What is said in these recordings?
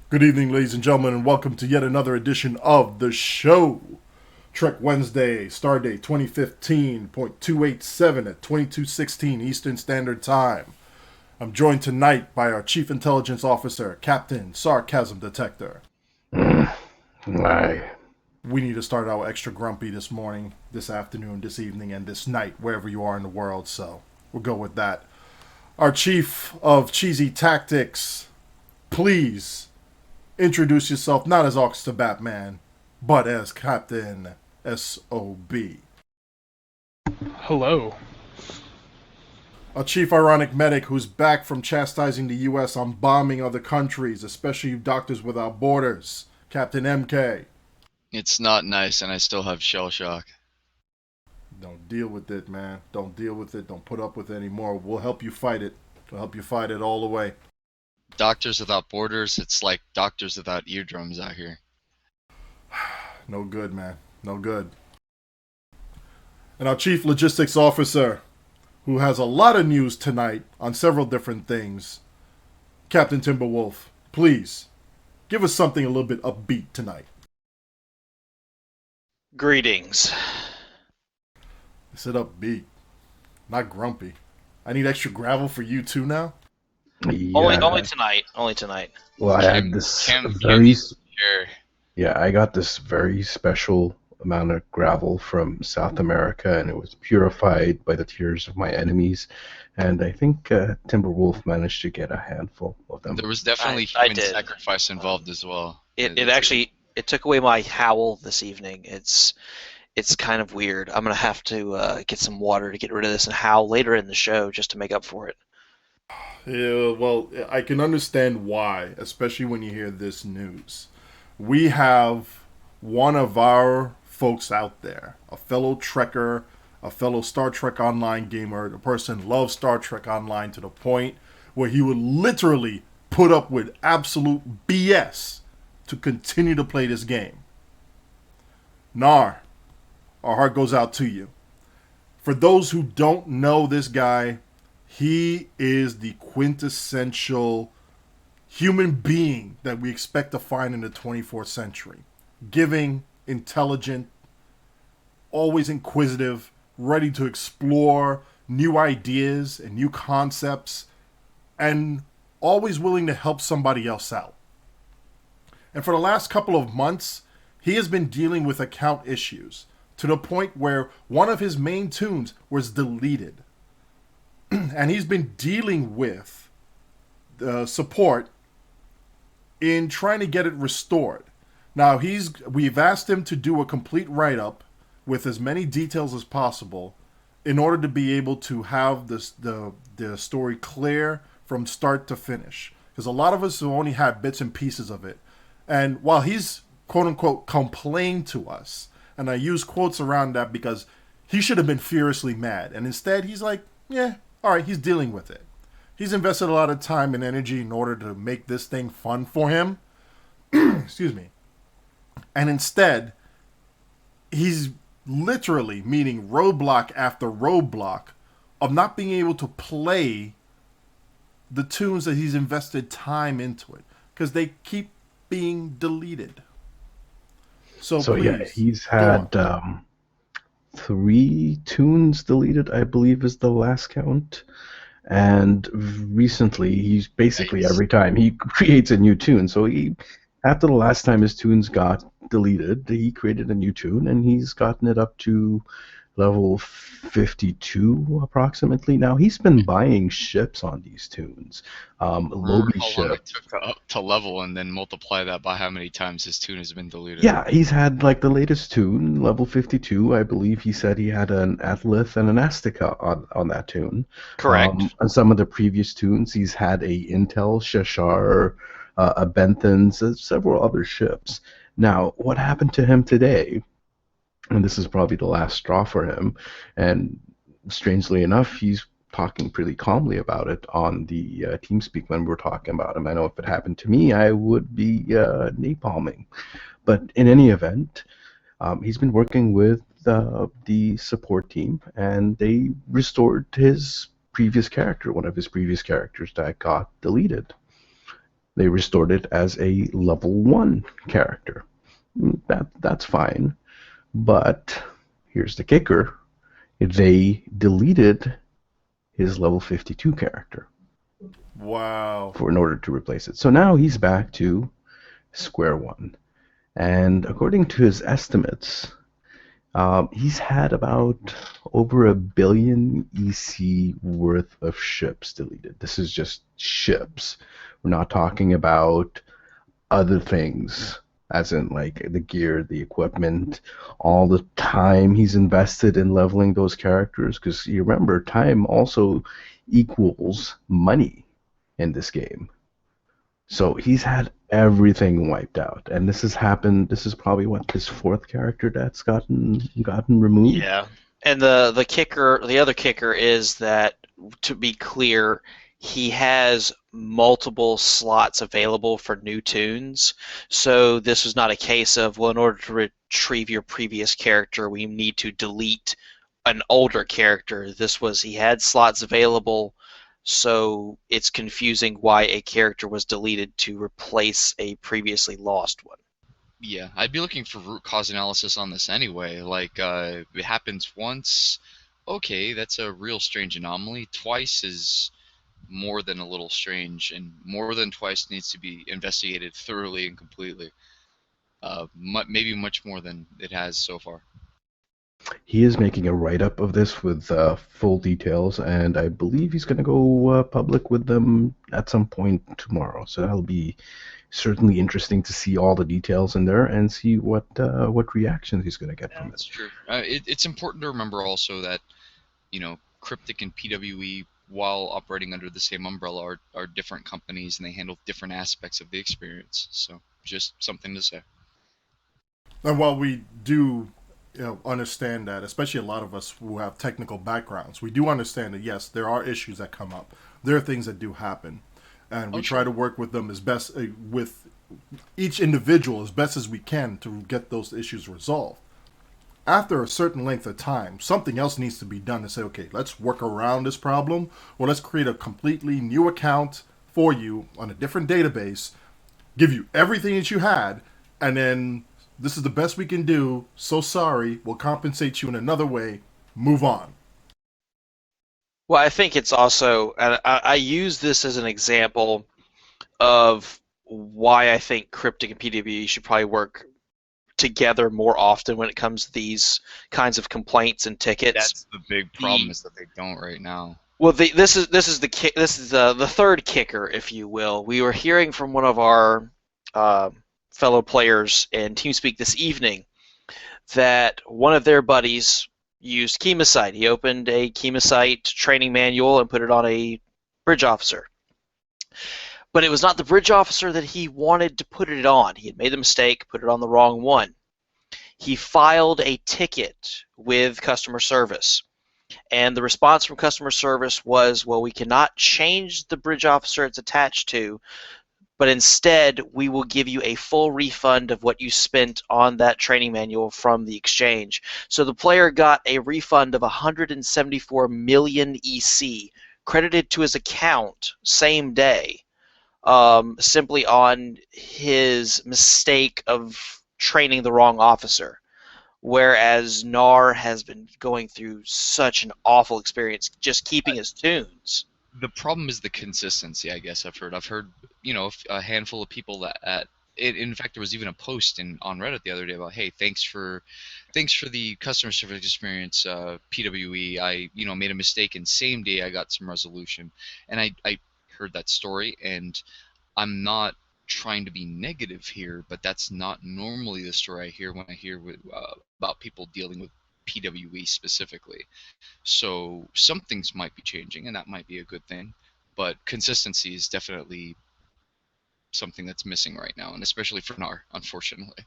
Good evening, ladies and gentlemen, and welcome to yet another edition of the show. Trek Wednesday, Stardate 2015.287 at 22:16 Eastern Standard Time. I'm joined tonight by our Chief Intelligence Officer, Captain Sarcasm Detector. Aye. We need to start out extra grumpy this morning, this afternoon, this evening, and this night, wherever you are in the world, so we'll go with that. Our Chief of Cheesy Tactics, please introduce yourself not as Officer Batman, but as Captain S.O.B. Hello. A Chief Ironic Medic who's back from chastising the U.S. on bombing other countries, especially Doctors Without Borders, Captain M.K. It's not nice, and I still have shell shock. Don't deal with it, man. Don't deal with it. Don't put up with it anymore. We'll help you fight it. We'll help you fight it all the way. Doctors Without Borders, it's like doctors without eardrums out here. No good, man. No good. And our Chief Logistics Officer, who has a lot of news tonight on several different things, Captain Timberwolf, please, give us something a little bit upbeat tonight. Greetings. I said upbeat, not grumpy. I need extra gravel for you too now? Yeah. Only tonight. Only tonight. Well, I had this very. Yeah, I got this very special amount of gravel from South America, and it was purified by the tears of my enemies. And I think Timberwolf managed to get a handful of them. There was definitely I human did. sacrifice involved as well. It took away my howl this evening. It's kind of weird. I'm gonna have to get some water to get rid of this and howl later in the show just to make up for it. Yeah, well, I can understand why, especially when you hear this news. We have one of our folks out there, a fellow Trekker, a fellow Star Trek Online gamer, the person loves Star Trek Online to the point where he would literally put up with absolute BS to continue to play this game. Nar, our heart goes out to you. For those who don't know this guy, he is the quintessential human being that we expect to find in the 24th century. Giving, intelligent, always inquisitive, ready to explore new ideas and new concepts, and always willing to help somebody else out. And for the last couple of months, he has been dealing with account issues to the point where one of his main tunes was deleted. And he's been dealing with the support in trying to get it restored. Now, we've asked him to do a complete write-up with as many details as possible in order to be able to have the story clear from start to finish. Because a lot of us have only had bits and pieces of it. And while he's, quote-unquote, complained to us, and I use quotes around that because he should have been furiously mad. And instead, he's like, yeah, all right, he's dealing with it. He's invested a lot of time and energy in order to make this thing fun for him. Excuse me. And instead, he's literally meeting roadblock after roadblock of not being able to play the tunes that he's invested time into it because they keep being deleted. So please, yeah, he's had 3 tunes deleted, I believe is the last count. And recently, he's basically every time he creates a new tune. So after the last time his tunes got deleted, he created a new tune, and he's gotten it up to level 52 approximately. Now he's been buying ships on these tunes. Lobby How ship. long it took to level, and then multiply that by how many times his tune has been deleted. Yeah, he's had like the latest tune, level 52. I believe he said he had an Athlith and an Azteca on that tune. Correct. On some of the previous tunes, he's had a Intel, Shashar, a Benthans, several other ships. Now, what happened to him today? And this is probably the last straw for him. And strangely enough, he's talking pretty calmly about it on the TeamSpeak when we're talking about him. I know if it happened to me, I would be napalming. But in any event, he's been working with the support team, and they restored his previous character, one of his previous characters that got deleted. They restored it as a level 1 character. That's fine. But here's the kicker. They deleted his level 52 character Wow. in order to replace it. So now he's back to square one. And according to his estimates, he's had about over 1 billion EC worth of ships deleted. This is just ships. We're not talking about other things, as in like the gear, the equipment, all the time he's invested in leveling those characters. Because you remember, time also equals money in this game. So he's had everything wiped out, and this has happened. This is probably what, his 4th character that's gotten removed. Yeah, and the other kicker is that, to be clear, he has multiple slots available for new tunes. So this was not a case of, well, in order to retrieve your previous character, we need to delete an older character. This was, he had slots available. So it's confusing why a character was deleted to replace a previously lost one. Yeah, I'd be looking for root cause analysis on this anyway. Like, it happens once, okay, that's a real strange anomaly. Twice is more than a little strange, and more than twice needs to be investigated thoroughly and completely. Maybe much more than it has so far. He is making a write-up of this with full details, and I believe he's going to go public with them at some point tomorrow. So that'll be certainly interesting to see all the details in there and see what reactions he's going to get from it. That's true. It's important to remember also that, Cryptic and PWE, while operating under the same umbrella, are different companies, and they handle different aspects of the experience. So just something to say. And while we do understand that, especially a lot of us who have technical backgrounds, we do understand that, yes, there are issues that come up. There are things that do happen. And we try to work with them as best, with each individual as best as we can to get those issues resolved. After a certain length of time, something else needs to be done to say, okay, let's work around this problem, or let's create a completely new account for you on a different database, give you everything that you had, and then this is the best we can do. So sorry, we'll compensate you in another way. Move on. Well, I think it's also, and I use this as an example of why I think Cryptic and PWE should probably work together more often when it comes to these kinds of complaints and tickets. That's the big problem, is that they don't right now. Well, this is the third kicker, if you will. We were hearing from one of our fellow players in TeamSpeak this evening that one of their buddies used Chemosite. He opened a Chemosite training manual and put it on a bridge officer. But it was not the bridge officer that he wanted to put it on. He had made the mistake, put it on the wrong one. He filed a ticket with customer service. And the response from customer service was, well, we cannot change the bridge officer it's attached to, but instead we will give you a full refund of what you spent on that training manual from the exchange. So the player got a refund of 174 million EC credited to his account same day, simply on his mistake of training the wrong officer. Whereas Nar has been going through such an awful experience just keeping his tunes. The problem is the consistency, I guess. I've heard, a handful of people that in fact, there was even a post on Reddit the other day about, hey, thanks for the customer service experience, PWE. I made a mistake, and same day I got some resolution. And I heard that story, and I'm not trying to be negative here, but that's not normally the story I hear when I hear about people dealing with PWE specifically. So some things might be changing, and that might be a good thing, but consistency is definitely something that's missing right now, and especially for NAR, unfortunately.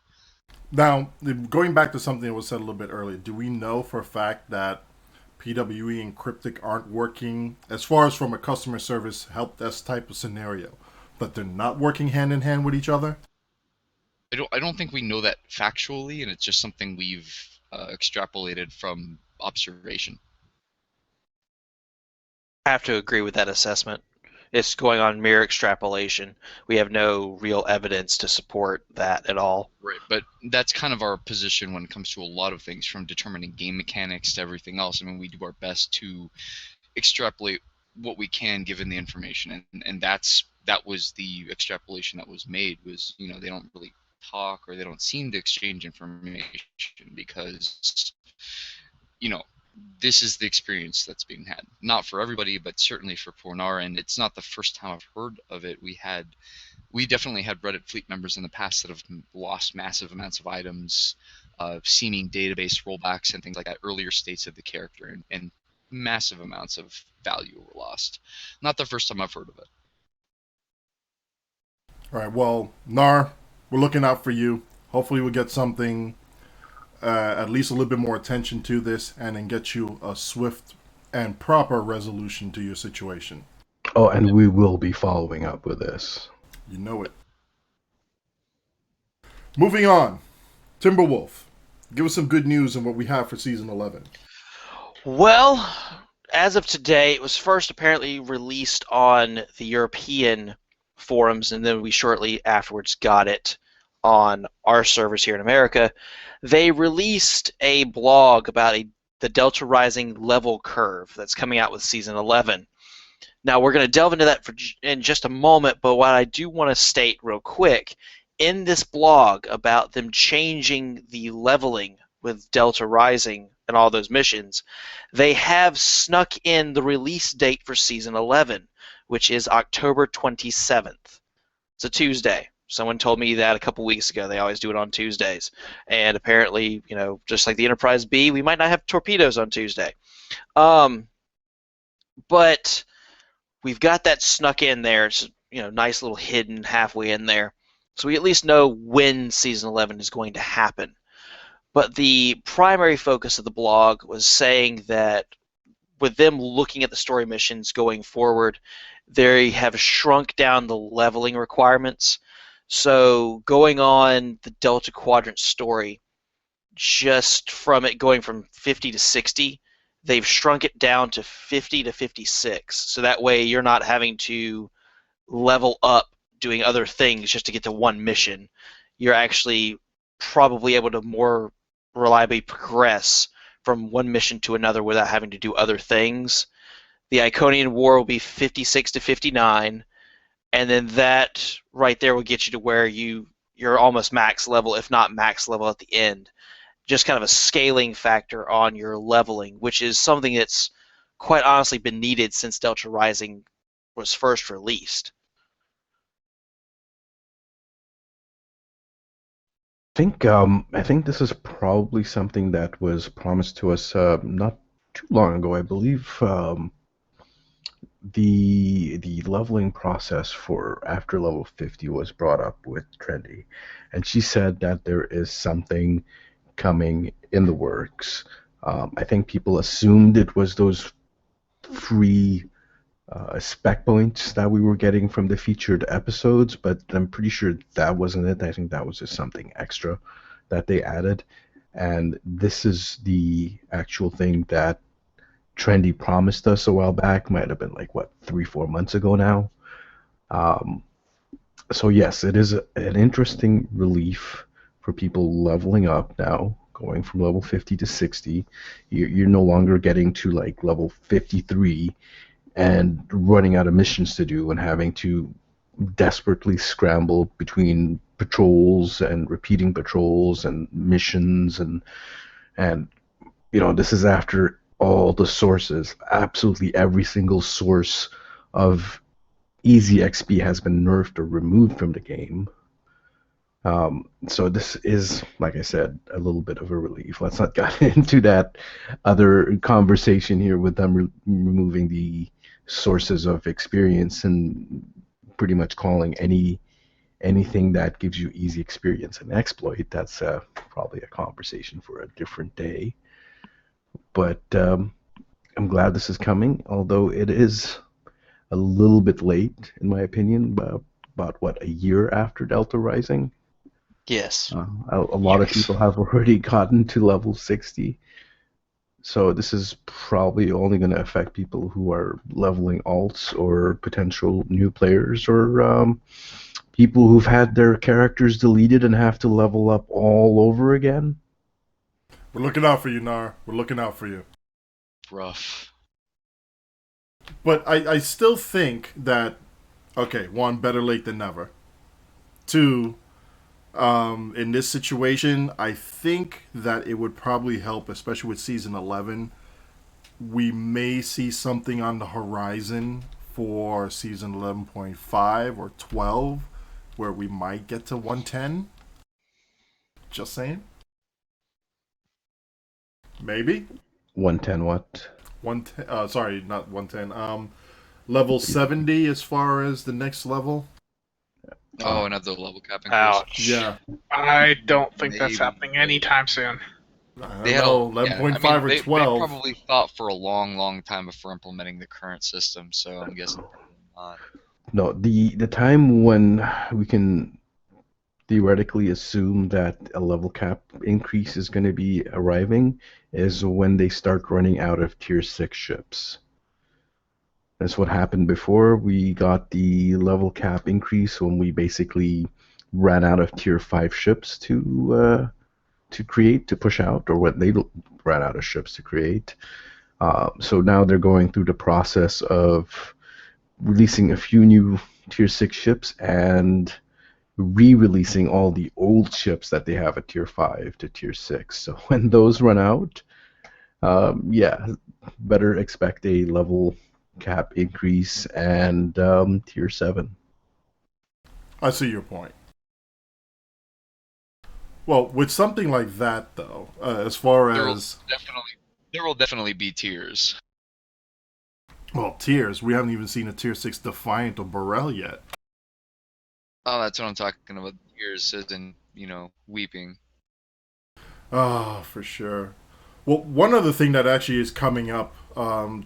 Now, going back to something that was said a little bit earlier, do we know for a fact that PWE and Cryptic aren't working, as far as from a customer service help desk type of scenario, but they're not working hand in hand with each other? I don't think we know that factually, and it's just something we've extrapolated from observation. I have to agree with that assessment. It's going on mere extrapolation. We have no real evidence to support that at all. Right, but that's kind of our position when it comes to a lot of things, from determining game mechanics to everything else. I mean, we do our best to extrapolate what we can given the information, and that was the extrapolation that was made. Was, they don't really talk, or they don't seem to exchange information because you know this is the experience that's being had. Not for everybody, but certainly for Pornar, and it's not the first time I've heard of it. We definitely had Reddit fleet members in the past that have lost massive amounts of items, seeming database rollbacks and things like that, earlier states of the character, and massive amounts of value were lost. Not the first time I've heard of it. All right, well, Nar, we're looking out for you. Hopefully we'll get something, at least a little bit more attention to this, and then get you a swift and proper resolution to your situation. Oh, and we will be following up with this. You know it. Moving on. Timberwolf, give us some good news on what we have for Season 11. Well, as of today, it was first apparently released on the European forums, and then we shortly afterwards got it on our servers here in America. They released a blog about the Delta Rising level curve that's coming out with Season 11. Now, we're going to delve into that in just a moment, but what I do want to state real quick, in this blog about them changing the leveling with Delta Rising and all those missions, they have snuck in the release date for Season 11, which is October 27th. It's a Tuesday. Someone told me that a couple weeks ago. They always do it on Tuesdays. And apparently, just like the Enterprise B, we might not have torpedoes on Tuesday. But we've got that snuck in there. It's nice little hidden halfway in there. So we at least know when Season 11 is going to happen. But the primary focus of the blog was saying that with them looking at the story missions going forward, they have shrunk down the leveling requirements. So going on the Delta Quadrant story, just from it going from 50 to 60, they've shrunk it down to 50 to 56. So that way you're not having to level up doing other things just to get to one mission. You're actually probably able to more reliably progress from one mission to another without having to do other things. The Iconian War will be 56 to 59, and then that right there will get you to where you're almost max level, if not max level at the end. Just kind of a scaling factor on your leveling, which is something that's quite honestly been needed since Delta Rising was first released. I think this is probably something that was promised to us not too long ago. I believe the leveling process for after level 50 was brought up with Trendy, and she said that there is something coming in the works. I think people assumed it was those free spec points that we were getting from the featured episodes, but I'm pretty sure that wasn't it. I think that was just something extra that they added, and this is the actual thing that Trendy promised us a while back. Might have been like 3-4 months ago now. So yes, it is an interesting relief for people leveling up now, going from level 50 to 60. You're no longer getting to level 53 and running out of missions to do and having to desperately scramble between patrols and repeating patrols and missions, and this is after all the sources. Absolutely every single source of easy XP has been nerfed or removed from the game. So this is, like I said, a little bit of a relief. Let's not get into that other conversation here with them removing the sources of experience and pretty much calling anything that gives you easy experience an exploit. That's probably a conversation for a different day. But I'm glad this is coming, although it is a little bit late, in my opinion, about a year after Delta Rising. Yes. A lot of people have already gotten to level 60. So this is probably only going to affect people who are leveling alts or potential new players or people who've had their characters deleted and have to level up all over again. We're looking out for you, Nar. We're looking out for you. Rough. But I still think that, okay, one, better late than never. Two, in this situation, I think that it would probably help, especially with Season 11. We may see something on the horizon for Season 11.5 or 12 where we might get to 110. Just saying. Maybe. 110 what? Sorry, not 110. Level 70 as far as the next level. Oh, another level cap increase. Ouch. Yeah. I don't think that's Maybe. happening anytime soon. I They don't had know, a, yeah, 11.5 I mean, or they 12. probably thought for a long, long time before implementing the current system, so I'm guessing not. No, the time when we can theoretically assume that a level cap increase is going to be arriving is when they start running out of tier 6 ships. That's what happened before. We got the level cap increase when we basically ran out of tier 5 ships to create, to push out, or when they ran out of ships to create. So now they're going through the process of releasing a few new tier 6 ships and re-releasing all the old ships that they have at tier 5 to tier 6. So when those run out, yeah, better expect a level cap increase and tier 7. I see your point. Well, with something like that, though, as far There will as definitely be tiers. well, tiers, we haven't even seen a tier 6 Defiant or Burrell yet. Oh, that's what I'm talking about. Tiers, as in, weeping. Oh, for sure. Well, one other thing that actually is coming up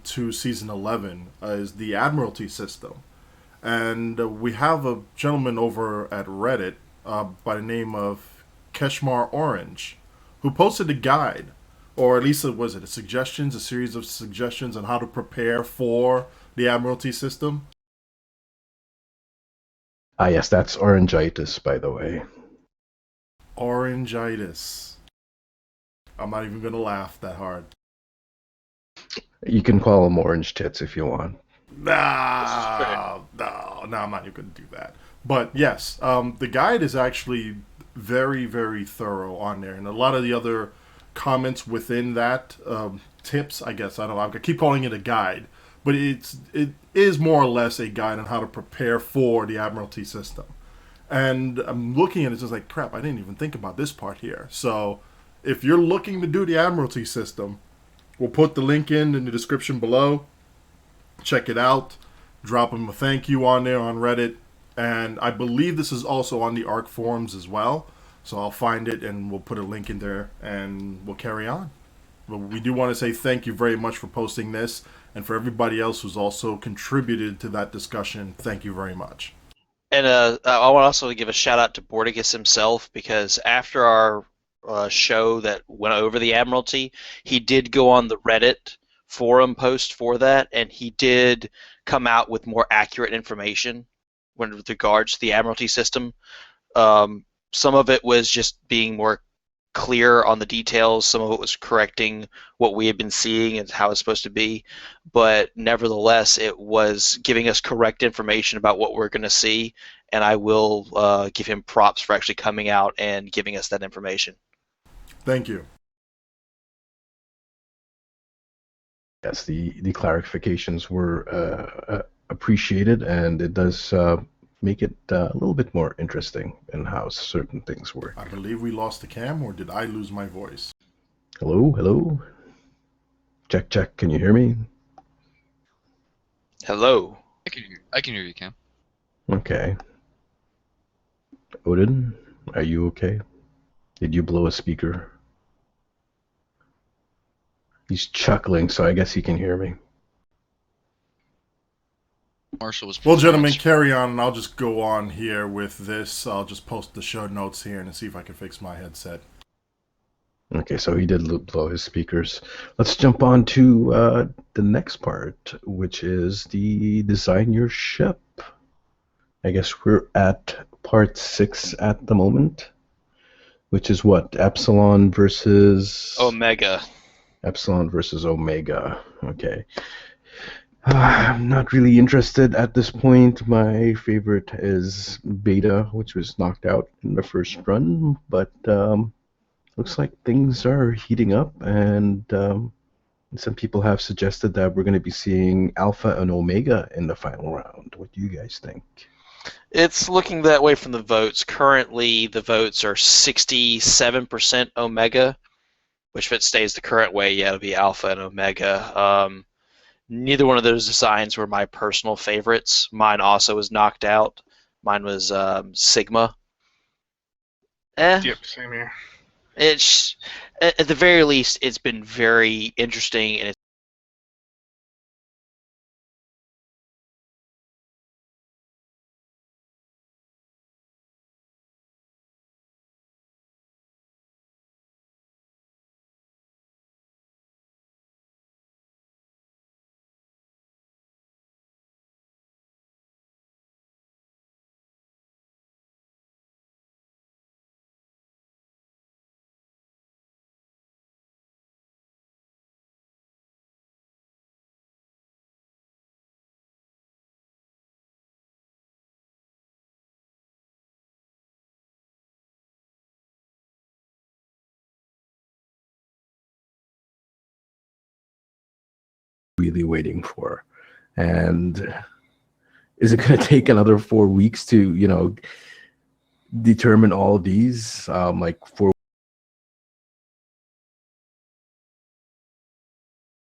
to Season 11 is the Admiralty System. And we have a gentleman over at Reddit by the name of keshmarorange who posted a guide, or at least was it a series of suggestions on how to prepare for the Admiralty System. Ah, yes, that's orangitis, by the way. Orangitis. I'm not even going to laugh that hard. You can call them orange tits if you want. No, I'm not even going to do that. But yes, the guide is actually very, very thorough on there, and a lot of the other comments within that tips. I guess I don't know. I keep calling it a guide, but it is more or less a guide on how to prepare for the Admiralty System. And I'm looking at it, just like crap. I didn't even think about this part here. So if you're looking to do the Admiralty System, we'll put the link in the description below. Check it out. Drop them a thank you on there on Reddit. And I believe this is also on the ARC forums as well. So I'll find it and we'll put a link in there and we'll carry on. But we do want to say thank you very much for posting this. And for everybody else who's also contributed to that discussion, thank you very much. And I want also to give a shout out to Bordigus himself, because after our show that went over the Admiralty, he did go on the Reddit forum post for that, and he did come out with more accurate information with regards to the Admiralty System. Some of it was just being more clear on the details. Some of it was correcting what we had been seeing and how it's supposed to be. But nevertheless, it was giving us correct information about what we're going to see, and I will give him props for actually coming out and giving us that information. Thank you. Yes, the clarifications were appreciated, and it does make it a little bit more interesting in how certain things work. I believe we lost the cam, or did I lose my voice? Hello, hello. Check, check. Can you hear me? Hello. I can hear you, Cam. Okay. Odin, are you okay? Did you blow a speaker? He's chuckling, so I guess he can hear me. Marshall was. Well, gentlemen, carry on, and I'll just go on here with this. I'll just post the show notes here and see if I can fix my headset. Okay, so he did blow his speakers. Let's jump on to the next part, which is the design your ship. I guess we're at part 6 at the moment, which is what? Epsilon versus Omega. Epsilon versus Omega. Okay. I'm not really interested at this point. My favorite is Beta, which was knocked out in the first run, but looks like things are heating up, and some people have suggested that we're going to be seeing Alpha and Omega in the final round. What do you guys think? It's looking that way from the votes. Currently, the votes are 67% Omega, which if it stays the current way, yeah, it'll be Alpha and Omega. Neither one of those designs were my personal favorites. Mine also was knocked out. Mine was Sigma. Yep, same here. It's at the very least, it's been very interesting, and it's Really waiting for. And is it going to take another 4 weeks to, determine all of these? Like 4.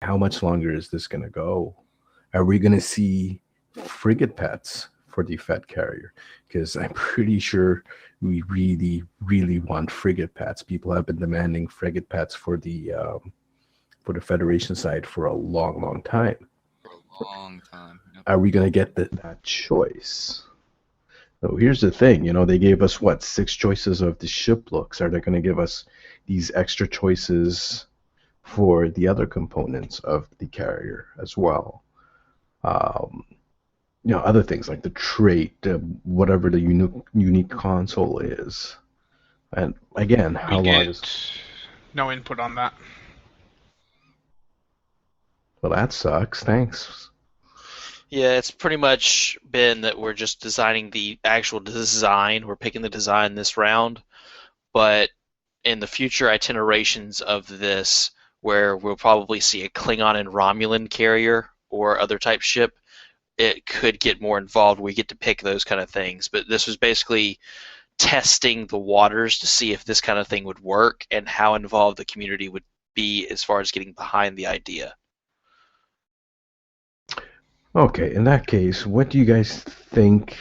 How much longer is this going to go? Are we going to see frigate pets for the Fed carrier? Because I'm pretty sure we really, really want frigate pets. People have been demanding frigate pets for the Federation side for a long, long time. For a long time. Yep. Are we going to get that choice? So here's the thing, they gave us 6 choices of the ship looks. Are they going to give us these extra choices for the other components of the carrier as well? Other things like the trait, whatever the unique console is. And again, how long is... No input on that. Well, that sucks. Thanks. Yeah, it's pretty much been that we're just designing the actual design. We're picking the design this round, but in the future itinerations of this, where we'll probably see a Klingon and Romulan carrier or other type ship, it could get more involved. We get to pick those kind of things, but this was basically testing the waters to see if this kind of thing would work and how involved the community would be as far as getting behind the idea. Okay, in that case, what do you guys think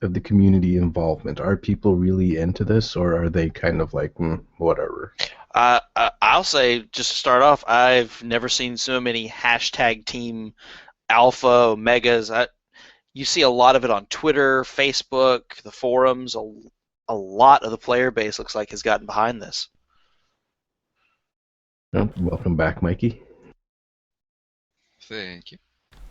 of the community involvement? Are people really into this, or are they kind of like, whatever? I'll say, just to start off, I've never seen so many hashtag team alpha, omegas. You see a lot of it on Twitter, Facebook, the forums. A lot of the player base looks like has gotten behind this. Well, welcome back, Mikey. Thank you.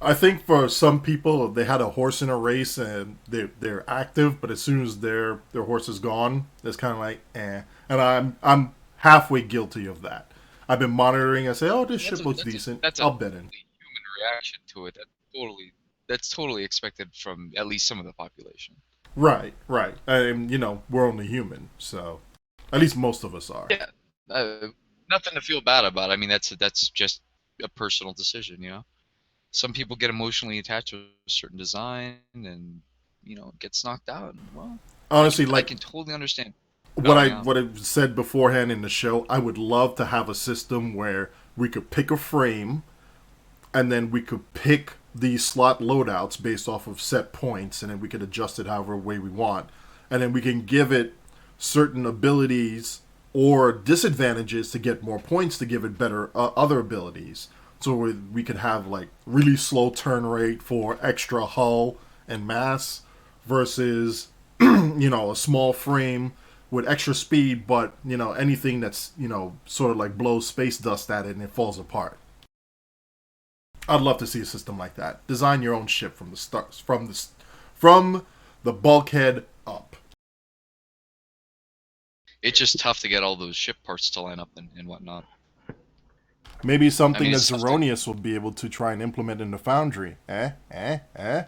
I think for some people, they had a horse in a race and they're active, but as soon as their horse is gone, it's kind of like, eh. And I'm halfway guilty of that. I've been monitoring. I say, oh, this ship looks decent. I'll bet in. Human reaction to it. That's totally expected from at least some of the population. Right. And we're only human, so at least most of us are. Yeah. Nothing to feel bad about. I mean, that's just a personal decision, Some people get emotionally attached to a certain design, and it gets knocked out. Well, honestly, I can totally understand. What I said beforehand in the show, I would love to have a system where we could pick a frame, and then we could pick the slot loadouts based off of set points, and then we could adjust it however way we want, and then we can give it certain abilities or disadvantages to get more points to give it better other abilities. So we could have like really slow turn rate for extra hull and mass versus a small frame with extra speed, but anything that's sort of like blows space dust at it and it falls apart. I'd love to see a system like that. Design your own ship from the start, from the bulkhead up. It's just tough to get all those ship parts to line up and whatnot. Maybe something that it's tough Zeronius will be able to try and implement in the Foundry. It's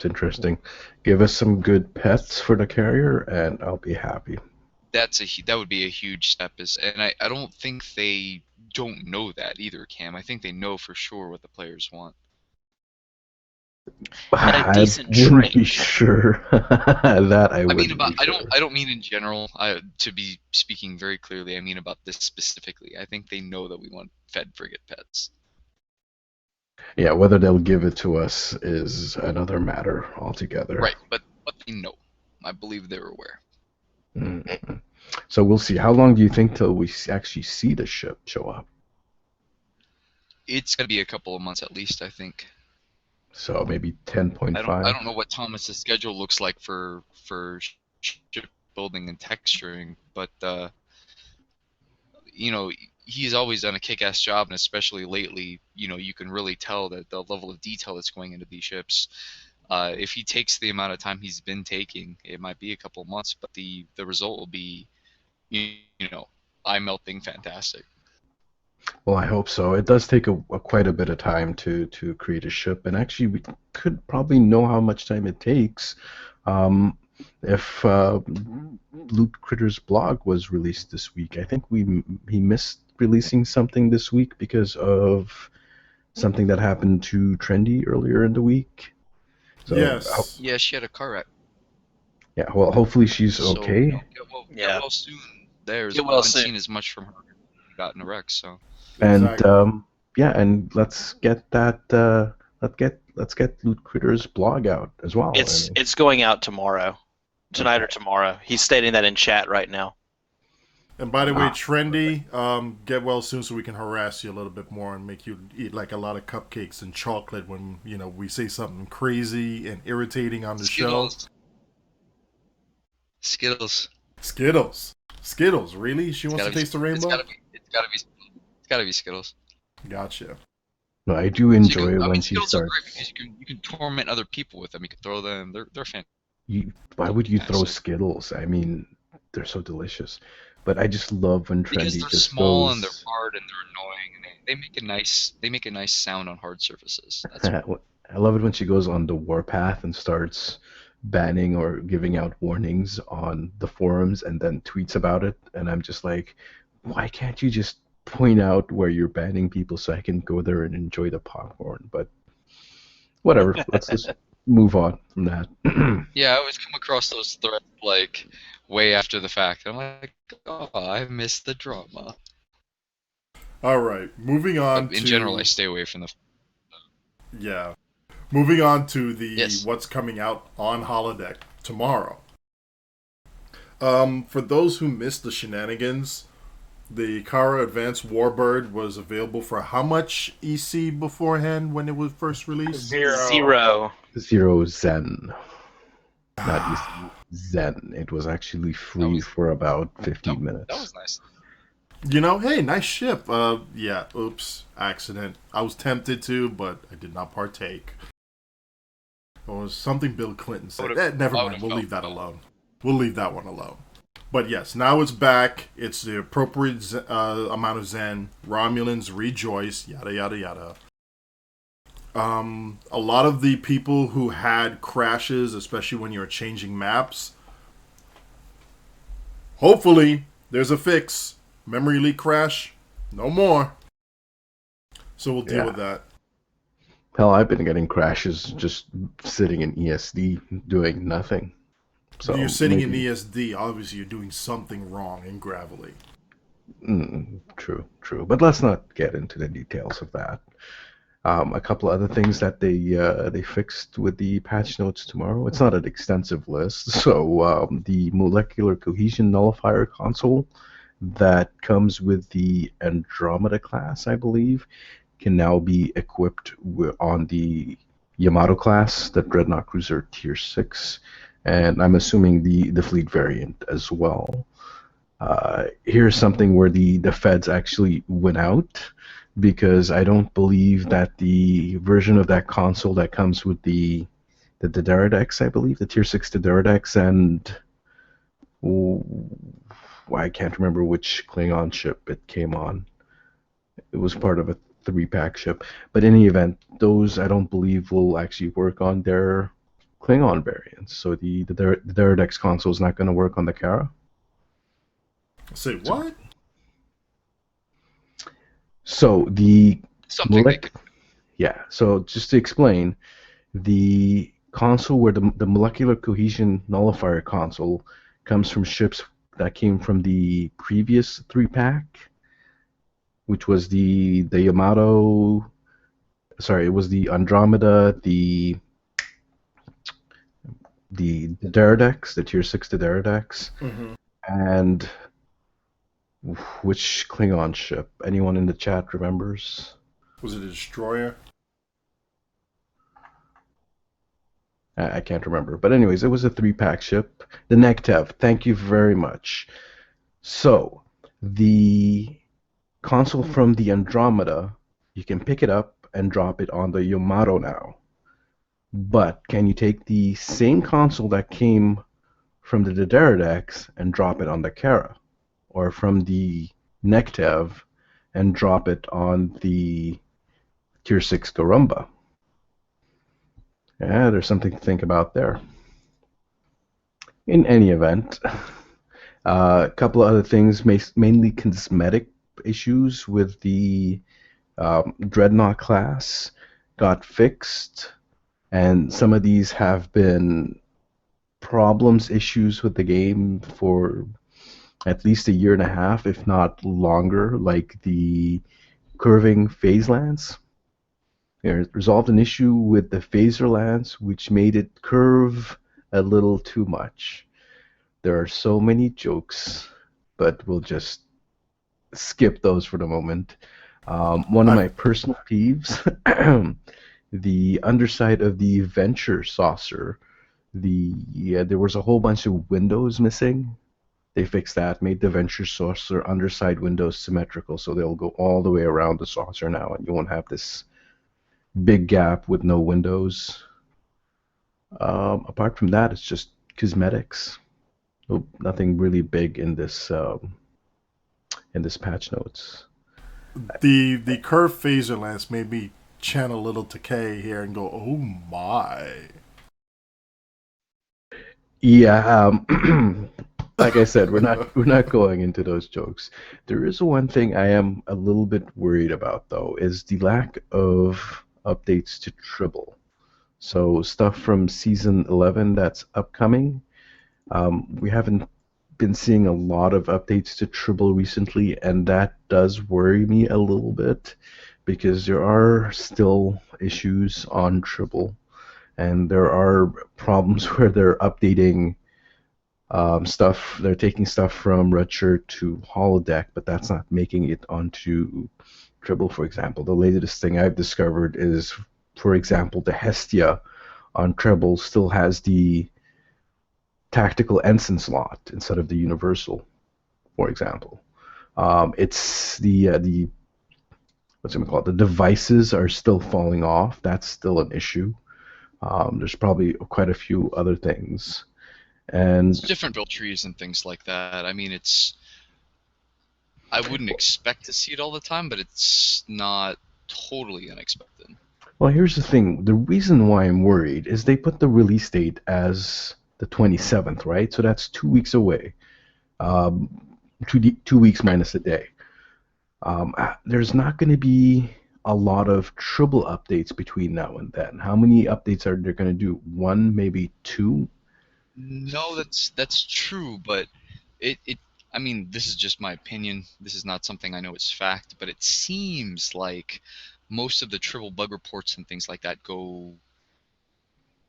interesting. Give us some good pets for the carrier, and I'll be happy. That would be a huge step. And I don't think they don't know that either, Cam. I think they know for sure what the players want. And a decent I wouldn't be train. sure that I would. I don't mean in general. To be speaking very clearly, I mean about this specifically. I think they know that we want fed frigate pets. Yeah, whether they'll give it to us is another matter altogether. Right, but they know. I believe they're aware. Mm-hmm. So we'll see. How long do you think till we actually see the ship show up? It's gonna be a couple of months at least, I think. So maybe 10.5. I don't know what Thomas's schedule looks like for ship building and texturing, but he's always done a kick-ass job, and especially lately, you can really tell that the level of detail that's going into these ships. If he takes the amount of time he's been taking, it might be a couple of months, but the result will be, eye-melting fantastic. Well, I hope so. It does take quite a bit of time to create a ship, and actually we could probably know how much time it takes if Loot Critter's blog was released this week. I think he missed releasing something this week because of something that happened to Trendy earlier in the week. So, yes. Yeah, she had a car wreck. Yeah, well, hopefully she's okay. Get well soon. I haven't seen as much from her. Got in a wreck, so. And Exactly. and let's get that. Let's get Loot Critter's blog out as well. It's going out tomorrow, tonight or tomorrow. He's stating that in chat right now. And by the way, Trendy, get well soon so we can harass you a little bit more and make you eat like a lot of cupcakes and chocolate when we say something crazy and irritating on the show. Skittles. Skittles, really? She wants to taste the rainbow? It's gotta be Skittles. Gotcha. No, I do enjoy it when she Skittles are starts. great because you can torment other people with them. You can throw them. They're fantastic. Why would you throw Skittles? I mean, they're so delicious. But I just love when Trendy Because they're just small goes. and they're hard and they're annoying and they make a nice sound on hard surfaces. I love it when she goes on the warpath and starts banning or giving out warnings on the forums and then tweets about it. And I'm just like, why can't you just point out where you're banning people so I can go there and enjoy the popcorn? But whatever, let's just move on from that. Yeah, I always come across those threads like way after the fact. I'm like, oh, I missed the drama. All right, moving on. In general, I stay away from the. Yeah, moving on to the what's coming out on holodeck tomorrow. For those who missed the shenanigans, the Kara Advanced Warbird was available for how much EC beforehand when it was first released? Zero. Zero Zen. Not EC. Zen. It was actually free for about 15 minutes. That was nice. Hey, nice ship. Yeah, oops, accident. I was tempted to, but I did not partake. It was something Bill Clinton said. Never mind, we'll leave that alone. We'll leave that one alone. But yes, now it's back. It's the appropriate amount of Zen. Romulans rejoice, yada, yada, yada. A lot of the people who had crashes, especially when you're changing maps, hopefully there's a fix. Memory leak crash, no more. So we'll deal with that. Hell, I've been getting crashes just sitting in ESD doing nothing. So when you're sitting in ESD, obviously you're doing something wrong in Gravelly. True. But let's not get into the details of that. A couple other things that they fixed with the patch notes tomorrow. It's not an extensive list. So the molecular cohesion nullifier console that comes with the Andromeda class, I believe, can now be equipped on the Yamato class, the Dreadnought Cruiser Tier 6. and I'm assuming the fleet variant as well. Here's something where the feds actually went out, because I don't believe that the version of that console that comes with the Daradex, I believe, the Tier 6 Daradex, and I can't remember which Klingon ship it came on. It was part of a 3-pack ship. But in any event, those I don't believe will actually work on their Klingon variants. So the Daradex console is not going to work on the Kara. Say what? So the Something so just to explain, the console where the molecular cohesion nullifier console comes from ships that came from the previous 3-pack, which was the Yamato. Sorry, it was the Andromeda, the Daradex, the Tier 6 Daradex, and which Klingon ship? Anyone in the chat remembers? Was it a destroyer? I can't remember. But anyways, it was a 3-pack ship. The Nektev, thank you very much. So, the console from the Andromeda, you can pick it up and drop it on the Yamato now. But can you take the same console that came from the Daradex and drop it on the Kara? Or from the Nektev and drop it on the Tier 6 Garumba? Yeah, there's something to think about there. In any event, a couple of other things, mainly cosmetic issues with the Dreadnought class got fixed, and some of these have been issues with the game for at least a year and a half, if not longer, like the curving phase lance. It resolved an issue with the phaser lance, which made it curve a little too much. There are so many jokes, but we'll just skip those for the moment. One of my personal peeves, the underside of the Venture saucer, there was a whole bunch of windows missing. They fixed that, made the Venture saucer underside windows symmetrical, so they'll go all the way around the saucer now, and you won't have this big gap with no windows. Apart from that, it's just cosmetics. Nothing really big in this patch notes. The curved phaser lance made me channel Little Takei here and go, oh my. Yeah, like I said, we're not going into those jokes. There is one thing I am a little bit worried about, though, is the lack of updates to Tribble. So stuff from Season 11 that's upcoming, we haven't been seeing a lot of updates to Tribble recently, and that does worry me a little bit, because there are still issues on Tribble, and there are problems where they're updating stuff. They're taking stuff from Redshirt to Holodeck, but that's not making it onto Tribble, for example. The latest thing I've discovered is, for example, the Hestia on Tribble still has the tactical ensign slot instead of the universal, for example. It's the what's it called? The devices are still falling off. That's still an issue. There's probably quite a few other things. And It's different build trees and things like that. I mean, I wouldn't expect to see it all the time, but it's not totally unexpected. well, here's the thing. The reason why I'm worried is they put the release date as the 27th, right? So that's 2 weeks away. 2 weeks minus a day. There's not going to be a lot of Tribble updates between now and then. How many updates are they going to do? 1, maybe 2? No, that's true, but I mean, this is just my opinion. This is not something I know is fact, but it seems like most of the Tribble bug reports and things like that go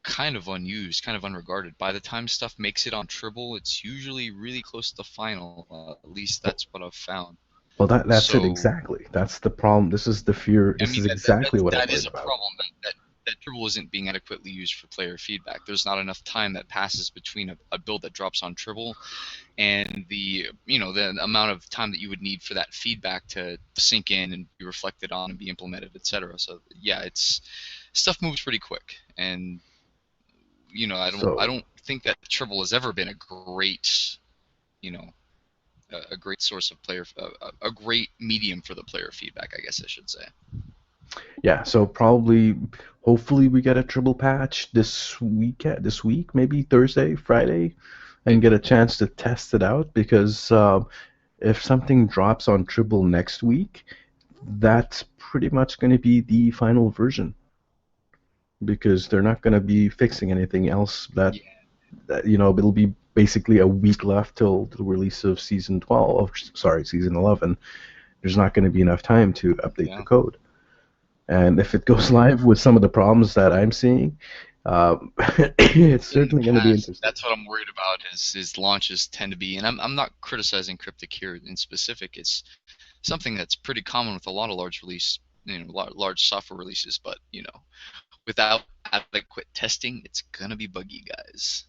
kind of unused, kind of unregarded. By the time stuff makes it on Tribble, it's usually really close to the final. At least that's what I've found. Well, that's it So, exactly. That's the problem. This is the fear. I This mean, is exactly what I'm that is worried a about. problem. that Dribble isn't being adequately used for player feedback. There's not enough time that passes between a build that drops on Dribble and the amount of time that you would need for that feedback to sink in and be reflected on and be implemented, etc. So yeah, it's stuff moves pretty quick, and I don't think that Dribble has ever been a great a great source of player a great medium for the player feedback, I guess I should say. Yeah, so hopefully we get a triple patch this week, maybe Thursday, Friday, and get a chance to test it out, because if something drops on triple next week, that's pretty much going to be the final version, because they're not going to be fixing anything else that it'll be basically a week left till the release of season 11. There's not going to be enough time to update the code. And if it goes live with some of the problems that I'm seeing, it's certainly going to be interesting. That's what I'm worried about. Is launches tend to be, and I'm not criticizing Cryptic here in specific. It's something that's pretty common with a lot of large software releases. But without adequate testing, it's gonna be buggy, guys.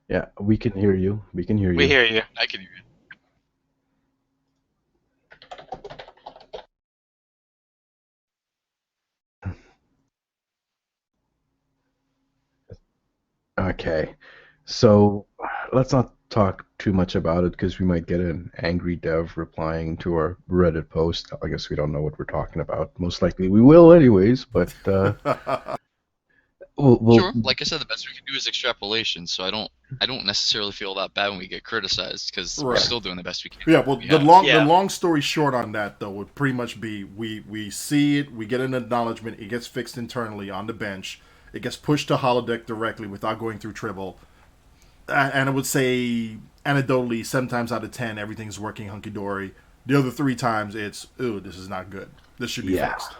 Yeah, we can hear you. We can hear you. We hear you. I can hear you. Okay, so let's not talk too much about it, because we might get an angry dev replying to our Reddit post. I guess we don't know what we're talking about. Most likely we will anyways, but Sure. Like I said, the best we can do is extrapolation. So I don't necessarily feel that bad when we get criticized, because we're still doing the best we can. Yeah. Well, the long story short on that though would pretty much be we see it, we get an acknowledgement, it gets fixed internally on the bench, it gets pushed to holodeck directly without going through Tribble, and I would say anecdotally 7 times out of 10 everything's working hunky dory. The other 3 times it's this is not good. This should be fixed.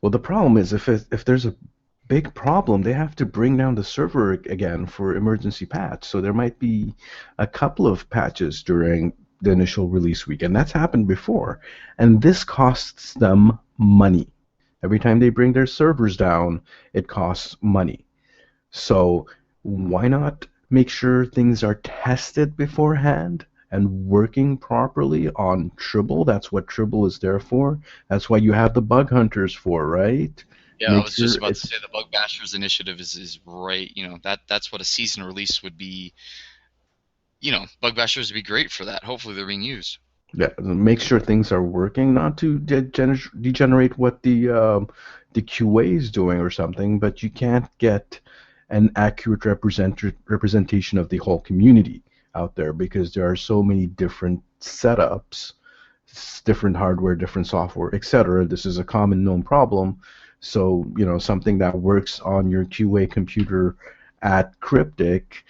Well, the problem is if there's a big problem, they have to bring down the server again for emergency patch. So there might be a couple of patches during the initial release week, and that's happened before. And this costs them money. Every time they bring their servers down, it costs money. So why not make sure things are tested beforehand and working properly on Tribble? That's what Tribble is there for. That's why you have the bug hunters for, right? Yeah, I was just about to say the Bug Bashers initiative is right. That's what a season release would be. Bug Bashers would be great for that. Hopefully they're being used. Yeah, make sure things are working, not to degenerate what the QA is doing or something, but you can't get an accurate representation of the whole community out there, because there are so many different setups, different hardware, different software, etc. This is a common known problem. So, something that works on your QA computer at Cryptic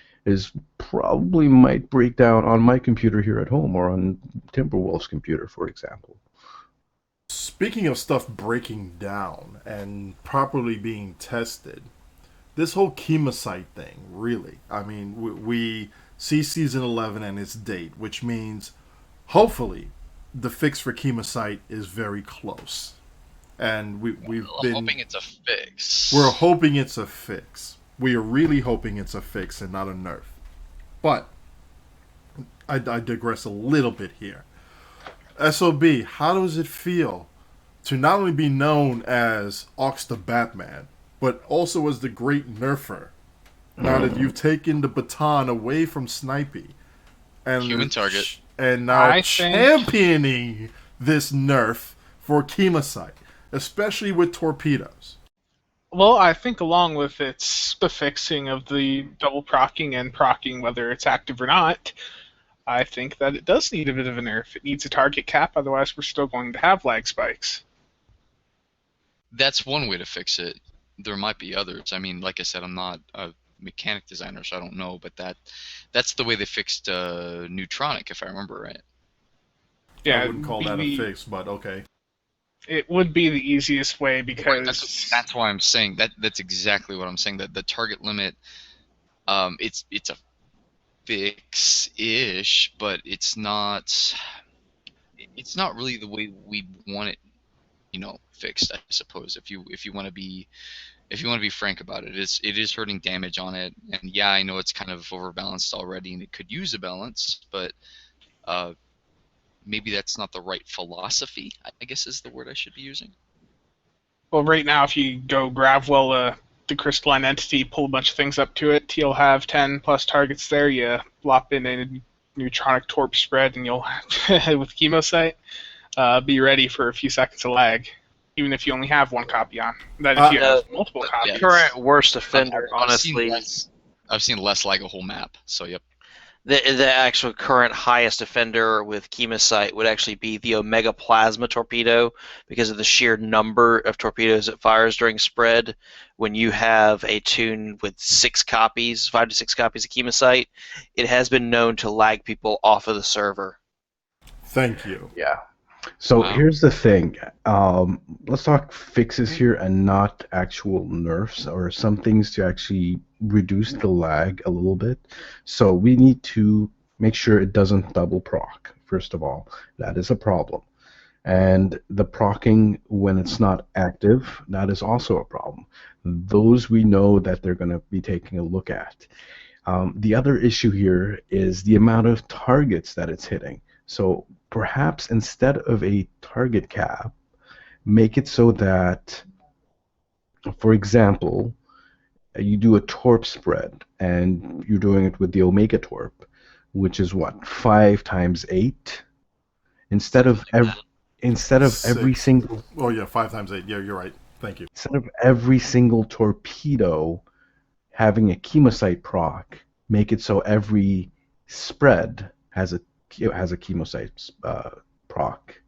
probably might break down on my computer here at home, or on Timberwolf's computer, for example. Speaking of stuff breaking down and properly being tested, this whole Chemosite thing, really, I mean, we see Season 11 and its date, which means, hopefully, the fix for Chemosite is very close. And we're hoping it's a fix. We're hoping it's a fix. We are really hoping it's a fix and not a nerf. But I digress a little bit here. SOB, how does it feel to not only be known as Ox the Batman, but also as the great nerfer. Now that you've taken the baton away from Snipey, and Human target. and now I think- championing this nerf for Chemosite, especially with torpedoes. Well, I think along with the fixing of the double procking and procking, whether it's active or not, I think that it does need a bit of a nerf. It needs a target cap, otherwise we're still going to have lag spikes. That's one way to fix it. There might be others. I mean, like I said, I'm not a mechanic designer, so I don't know, but that's the way they fixed Neutronic, if I remember right. Yeah, I wouldn't call that a the- fix, but okay. It would be the easiest way Right, because that's why I'm saying that. That's exactly what I'm saying. That the target limit, it's a fix-ish, but it's not really the way we'd want it, fixed. I suppose if you want to be frank about it, it is hurting damage on it, and yeah, I know it's kind of overbalanced already, and it could use a balance, but maybe that's not the right philosophy, I guess is the word I should be using. well, right now if you go Gravwell, the crystalline entity, pull a bunch of things up to it, you'll have 10 plus targets there. You plop in a neutronic torp spread, and you'll with Chemosite, be ready for a few seconds of lag, even if you only have one copy on. Then if you have multiple copies, Current worst offender, honestly. I've seen less like a whole map, so yep. The actual current highest offender with Chemosite would actually be the Omega Plasma torpedo, because of the sheer number of torpedoes it fires during spread. When you have a tune with 5 to 6 copies of Chemosite, it has been known to lag people off of the server. Thank you. Yeah. So Wow. here's the thing. Let's talk fixes here and not actual nerfs, or some things to actually reduce the lag a little bit. So we need to make sure it doesn't double proc, first of all. That is a problem. And the procking when it's not active, that is also a problem. Those we know that they're going to be taking a look at. The other issue here is the amount of targets that it's hitting. So perhaps instead of a target cap, make it so that, for example, you do a torp spread, and you're doing it with the Omega torp, which is what, 5 times 8? Instead of every Six. single Oh yeah, 5 times 8. Yeah, you're right. Thank you. instead of every single torpedo having a Chemosite proc, make it so every spread has a Chemosite proc.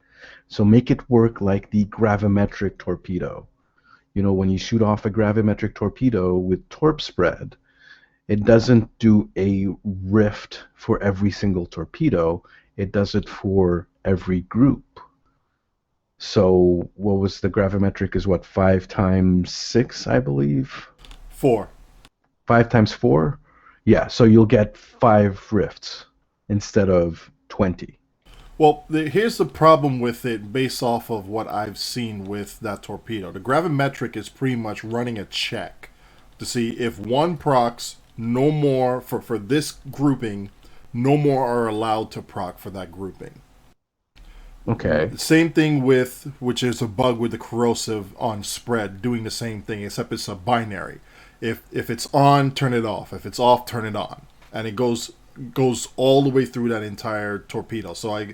So make it work like the gravimetric torpedo. When you shoot off a gravimetric torpedo with torp spread, it doesn't do a rift for every single torpedo. It does it for every group. So what was the gravimetric is what, 5 times 6, I believe? 4. 5 times 4? Yeah, so you'll get 5 rifts instead of 20. Well, here's the problem with it based off of what I've seen with that torpedo. The gravimetric is pretty much running a check to see if one procs, no more, for this grouping, no more are allowed to proc for that grouping. Okay. Same thing with, which is a bug with the corrosive on spread, doing the same thing, except it's a binary. If it's on, turn it off. If it's off, turn it on. And it goes all the way through that entire torpedo. So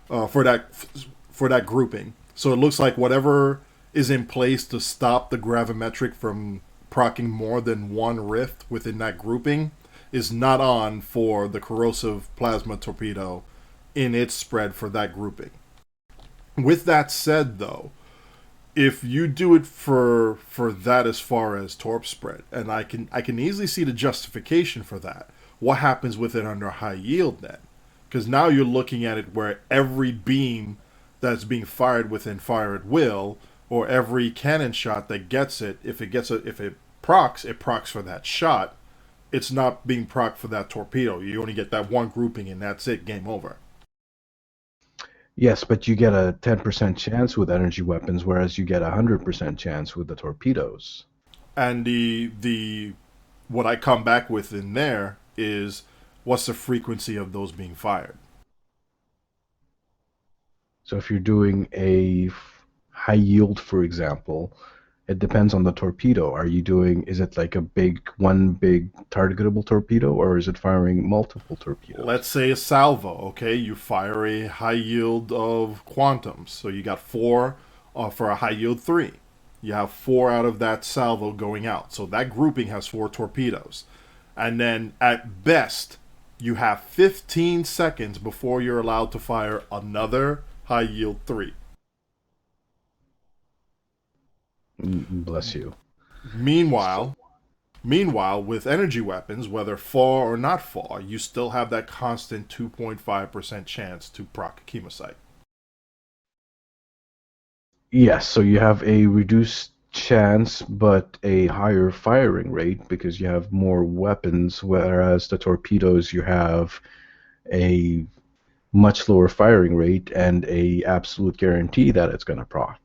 for that grouping. So it looks like whatever is in place to stop the gravimetric from procking more than one rift within that grouping is not on for the corrosive plasma torpedo in its spread for that grouping. With that said, though, if you do it for that as far as torp spread, and I can easily see the justification for that. What happens with it under high yield then? Because now you're looking at it where every beam that's being fired within fire at will, or every cannon shot that gets it, if it procs, it procs for that shot. It's not being proc for that torpedo. You only get that one grouping, and that's it. Game over. Yes, but you get a 10% chance with energy weapons, whereas you get a 100% chance with the torpedoes. And the what I come back with in there is, what's the frequency of those being fired? So if you're doing a high yield, for example, it depends on the torpedo. Is it like one big targetable torpedo, or is it firing multiple Let's torpedoes? say a salvo, okay? You fire a high yield of quantums. So you got four for a high yield three. You have four out of that salvo going out. So that grouping has four torpedoes. And then at best, you have 15 seconds before you're allowed to fire another high yield three. Bless you. Meanwhile, Meanwhile, with energy weapons, whether far or not far, you still have that constant 2.5% chance to proc chemosite. Yes, so you have a reduced chance, but a higher firing rate because you have more weapons, whereas the torpedoes you have a much lower firing rate and a absolute guarantee that it's going to proc.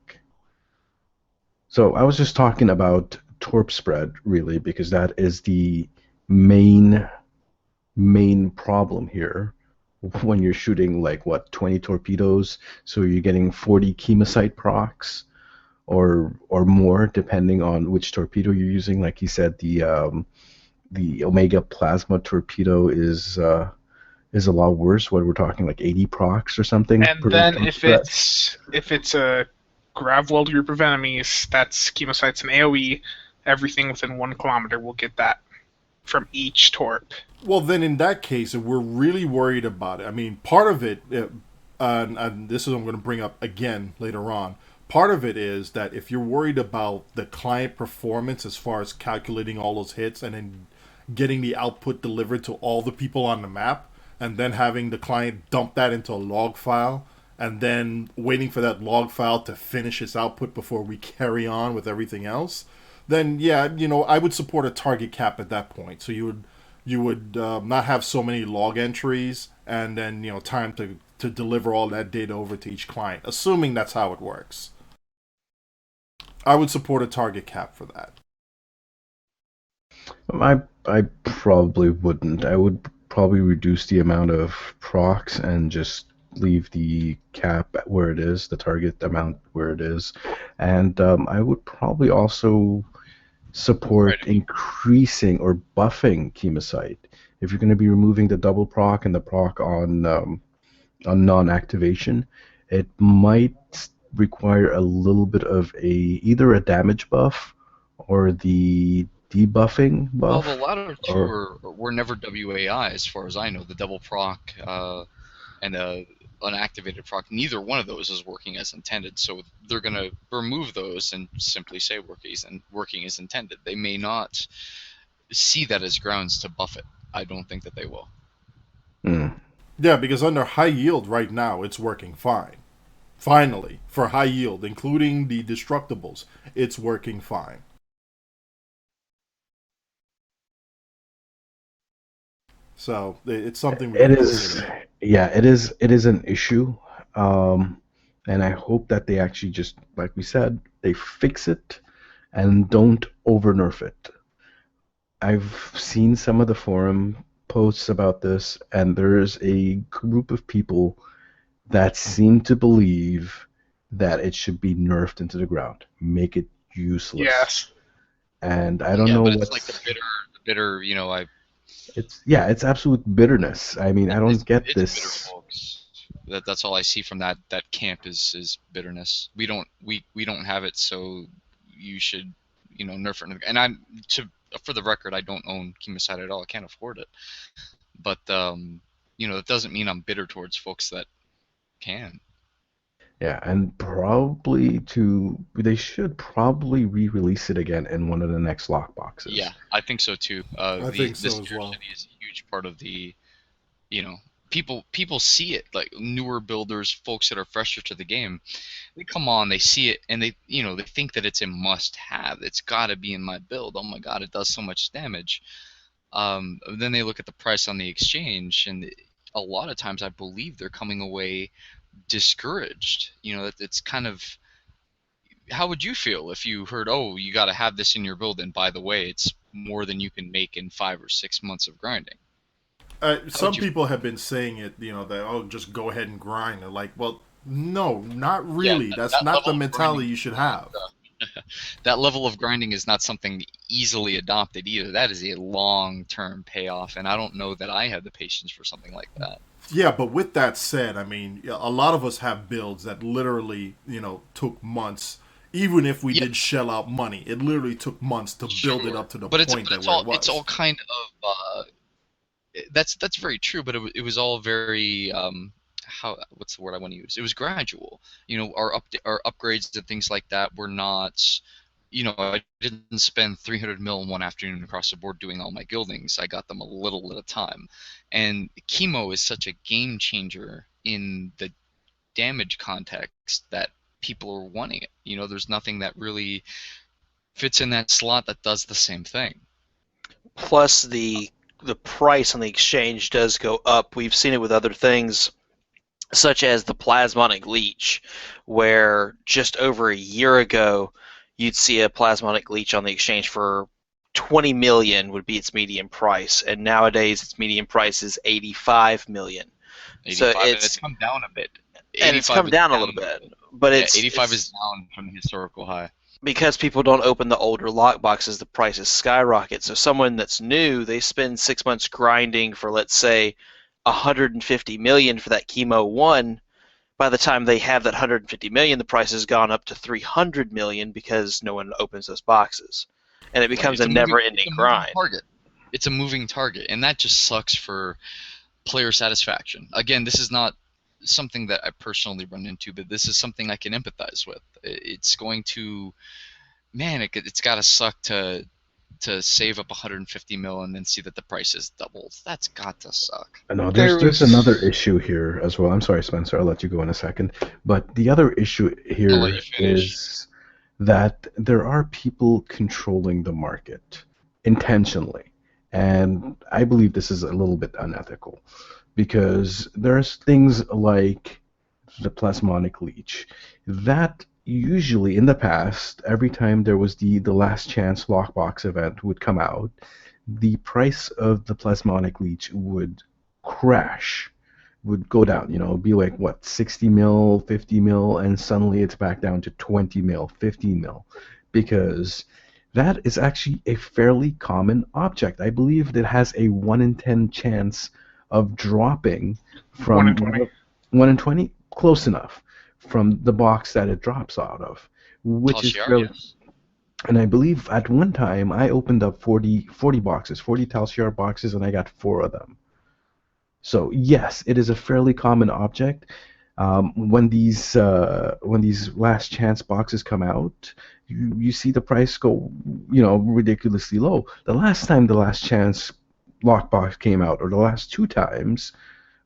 So I was just talking about torp spread really because that is the main problem here when you're shooting like what 20 torpedoes, so you're getting 40 chemosite procs or more depending on which torpedo you're using. Like he said, the Omega plasma torpedo is a lot worse. What we're talking like 80 procs or something And per then torp if spread. it's a grav-weld group of enemies, that's chemosites and AoE. Everything within 1 kilometer will get that from each torp. Well, then in that case, if we're really worried about it, I mean, part of it, and this is what I'm going to bring up again later on, part of it is that if you're worried about the client performance as far as calculating all those hits and then getting the output delivered to all the people on the map, and then having the client dump that into a log file, and then waiting for that log file to finish its output before we carry on with everything else, then yeah, I would support a target cap at that point. So you would not have so many log entries, and then time to deliver all that data over to each client, assuming that's how it works. I would support a target cap for that. I probably wouldn't. I would probably reduce the amount of procs and just leave the cap at where it is, the target amount where it is, and I would probably also Right. support increasing or buffing chemosite. If you're going to be removing the double proc and the proc on non-activation, it might require a little bit of either a damage buff or the debuffing Well, the buff. latter two Or were never WAI, as far as I know. The double proc and unactivated proc, neither one of those is working as intended. So they're going to remove those and simply say working as intended. They may not see that as grounds to buff it. I don't think that they will. Yeah, because under high yield right now, it's working fine. Finally, for high yield, including the destructibles, it's working fine. So it's something we it can is, consider. yeah, it is an issue, um, and I hope that they actually just, like we said, they fix it and don't over nerf it. I've seen some of the forum posts about this, and there's a group of people that seem to believe that it should be nerfed into the ground, make it useless. Yes. And I don't Yeah, know but it's like the what's bitter. it's absolute bitterness. I mean, I don't get It's bitter, this. folks. That's all I see from that camp is bitterness. We don't have it, so you should nerf it. And for the record, I don't own Chemosite at all. I can't afford it. But that doesn't mean I'm bitter towards folks that can. Yeah, and they should probably re-release it again in one of the next lock boxes. Yeah, I think so too. I think The so as well. scarcity is a huge part of the you know people see it, like newer builders, folks that are fresher to the game. They come on, they see it, and they think that it's a must have. It's got to be in my build. Oh my god, it does so much damage. Then they look at the price on the exchange, and a lot of times I believe they're coming away discouraged. It's kind of, how would you feel if you heard, oh, you got to have this in your build, and by the way, it's more than you can make in 5 or 6 months of grinding? How Some would you? people have been saying it, that just go ahead and grind. They're like, well, no, not Yeah, really. That's that not the level of grinding mentality you is should not have. That level of grinding is not something easily adopted either. That is a long-term payoff, and I don't know that I have the patience for something like that. Yeah, but with that said, I mean, a lot of us have builds that literally, took months. Even if we Yep, did shell out money, it literally took months to build it sure. up to the But it's point but that it's where it all it's all was. kind of that's very true, but it was all very how what's the word I want to use? It was gradual. Our upgrades and things like that were not. I didn't spend 300 mil in one afternoon across the board doing all my gildings. I got them a little at a time, and chemo is such a game changer in the damage context that people are wanting it. There's nothing that really fits in that slot that does the same thing. Plus, the price on the exchange does go up. We've seen it with other things, such as the plasmonic leech, where just over a year ago, you'd see a plasmonic leech on the exchange for 20 million would be its median price, and nowadays its median price is 85 million. So 85, and it's come down a bit. it's 85 come is down a little down. bit, but Yeah, it's 85 it's is down from the historical high. because people don't open the older lock boxes, the prices skyrocket. So someone that's new, they spend 6 months grinding for, let's say, 150 million for that chemo one. By the time they have that 150 million, the price has gone up to 300 million because no one opens those boxes, and it Right. becomes a never-ending grind. Target. It's a moving target, and that just sucks for player satisfaction. Again, this is not something that I personally run into, but this is something I can empathize with. It's going to, man, it's got to suck to save up 150 mil and then see that the price is doubled. That's got to suck. No, There there's another was issue here as well. I'm sorry, Spencer. I'll let you go in a second. But the other issue I'll let here you finish. is that there are people controlling the market intentionally. And I believe this is a little bit unethical because there's things like the plasmonic leech that usually in the past, every time there was the last chance lockbox event would come out, the price of the plasmonic leech would crash, would go down, be like what, 60 mil, 50 mil, and suddenly it's back down to 20 mil, 15 mil, because that is actually a fairly common object. I believe it has a 1 in 10 chance of dropping 1 in from 20. 1 in 20, close enough, from the box that it drops out of, which is Talshiar, fairly. yes. And I believe at one time I opened up 40 boxes, 40 Talsiar boxes, and I got 4 of them. So yes, it is a fairly common object. When these last chance boxes come out, you see the price go, ridiculously low. The last time the last chance lockbox came out, or the last 2 times,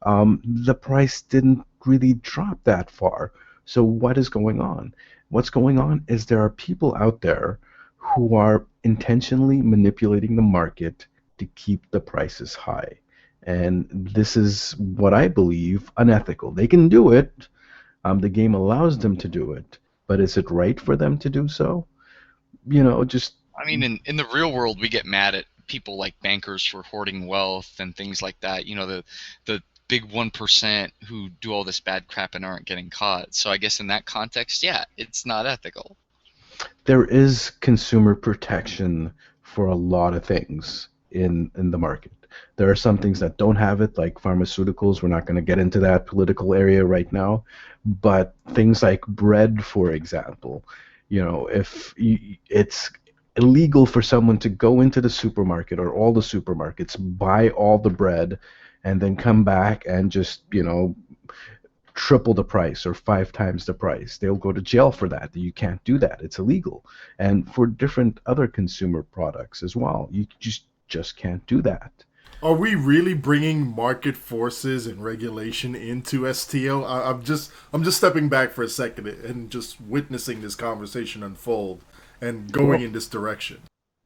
the price didn't really drop that far. So what is going on? What's going on is there are people out there who are intentionally manipulating the market to keep the prices high. And this is what I believe unethical. They can do it. The game allows them to do it. But is it right for them to do so? Just I mean, in the real world, we get mad at people like bankers for hoarding wealth and things like that. The big 1% who do all this bad crap and aren't getting caught. So I guess in that context, yeah, it's not ethical. there is consumer protection for a lot of things in the market. There are some things that don't have it, like pharmaceuticals. We're not going to get into that political area right now, but things like bread, for example, if it's illegal for someone to go into the supermarket or all the supermarkets, buy all the bread, and then come back and just triple the price or 5 times the price. They'll go to jail for that. You can't do that. It's illegal. And for different other consumer products as well, you just can't do that. Are we really bringing market forces and regulation into STO? I'm just stepping back for a second and just witnessing this conversation unfold and going Well, in this direction.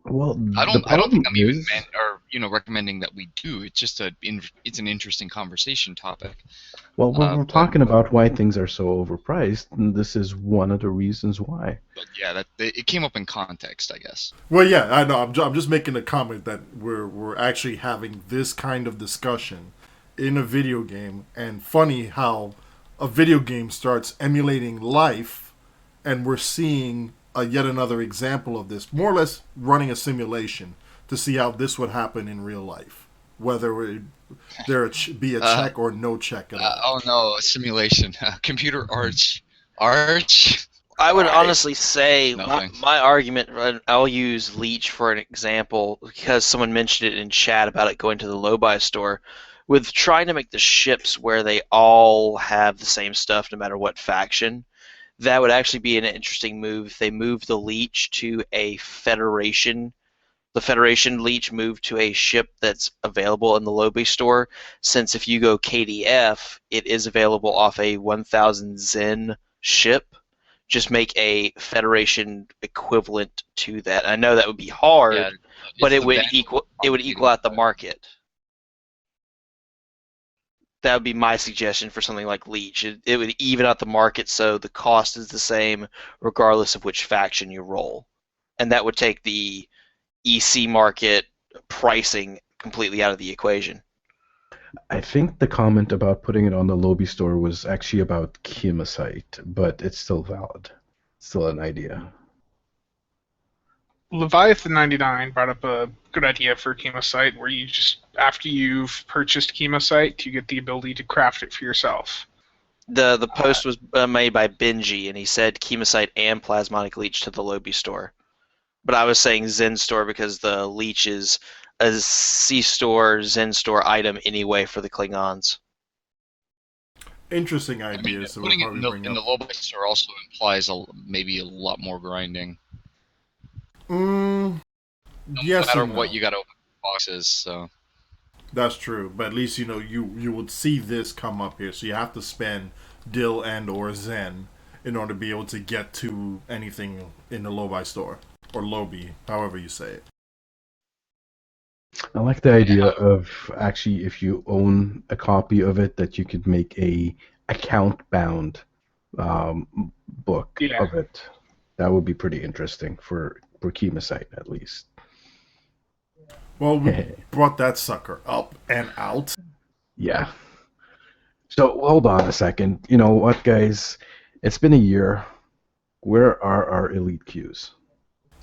well, I the don't think problem I'm even is, recommending that we do. It's just it's an interesting conversation topic. well, we're But talking about why things are so overpriced, and this is one of the reasons why. yeah, it came up in context, I guess. Well, yeah, I know. I'm just making a comment that we're actually having this kind of discussion in a video game, and funny how a video game starts emulating life, and we're seeing yet another example of this, more or less running a simulation to see how this would happen in real life, whether be a check or no check at all. Oh no, a simulation. Computer arch. Arch? I would Why? honestly say Nothing. my argument, I'll use Leech for an example because someone mentioned it in chat about it going to the low-buy store. With trying to make the ships where they all have the same stuff no matter what faction, that would actually be an interesting move if they move the Leech to a Federation. The Federation Leech moved to a ship that's available in the lobby store, since if you go KDF, it is available off a 1000 Zen ship. Just make a Federation equivalent to that. I know that would be hard, Yeah, but it's it the would band equal out the market. That would be my suggestion for something like Leech. It would even out the market so the cost is the same regardless of which faction you roll. And that would take the EC market pricing completely out of the equation. I think the comment about putting it on the Lobby store was actually about Chemocyte, but it's still valid. Still an idea. Leviathan 99 brought up a good idea for Chemocyte, where you just, after you've purchased Chemocyte, you get the ability to craft it for yourself. The post was made by Benji, and he said Chemocyte and Plasmonic Leech to the Lobby store. But I was saying Zen store because the Leech is a C-store, Zen store item anyway for the Klingons. Interesting I mean, ideas. that putting we'll it probably in bring the up. low-buy store also implies maybe a lot more grinding. Mm, No yes matter and no. what, you got to open boxes. So That's true, but at least you would see this come up here, so you have to spend Dill and or Zen in order to be able to get to anything in the low-buy store or lobby, however you say it. I like the idea of actually, if you own a copy of it, that you could make a account-bound book Yeah. of it. That would be pretty interesting for Chemocyte, at least. Well, we brought that sucker up and out. Yeah. So hold on a second. You know what, guys? It's been a year. Where are our elite queues?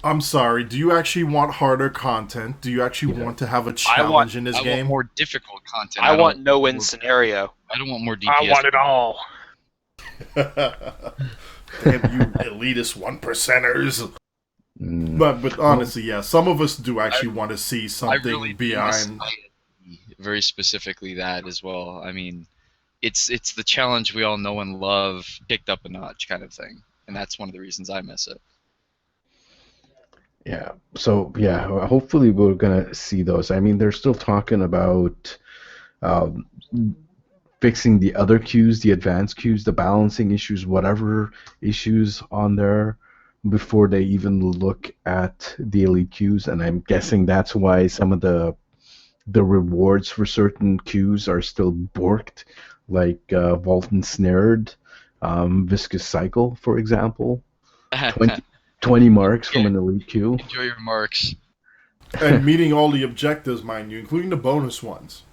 I'm sorry. Do you actually want harder content? Do you actually Yeah. want to have a challenge in this I game? want more difficult content. I want don't no-win more- scenario. I don't want more DPS. I want it all. Damn you, elitist one percenters! Mm, But honestly, yeah, some of us do actually want to see I something really behind. very specifically that as well. I mean, it's the challenge we all know and love, kicked up a notch kind of thing, and that's one of the reasons I miss it. yeah. So yeah, hopefully we're gonna see those. I mean, they're still talking about um, fixing the other queues, the advanced queues, the balancing issues, whatever issues on there before they even look at the elite queues. And I'm guessing that's why some of the rewards for certain queues are still borked, like Vault Ensnared, Viscous Cycle, for example. 20 marks from an elite queue. Enjoy your marks. And meeting all the objectives, mind you, including the bonus ones.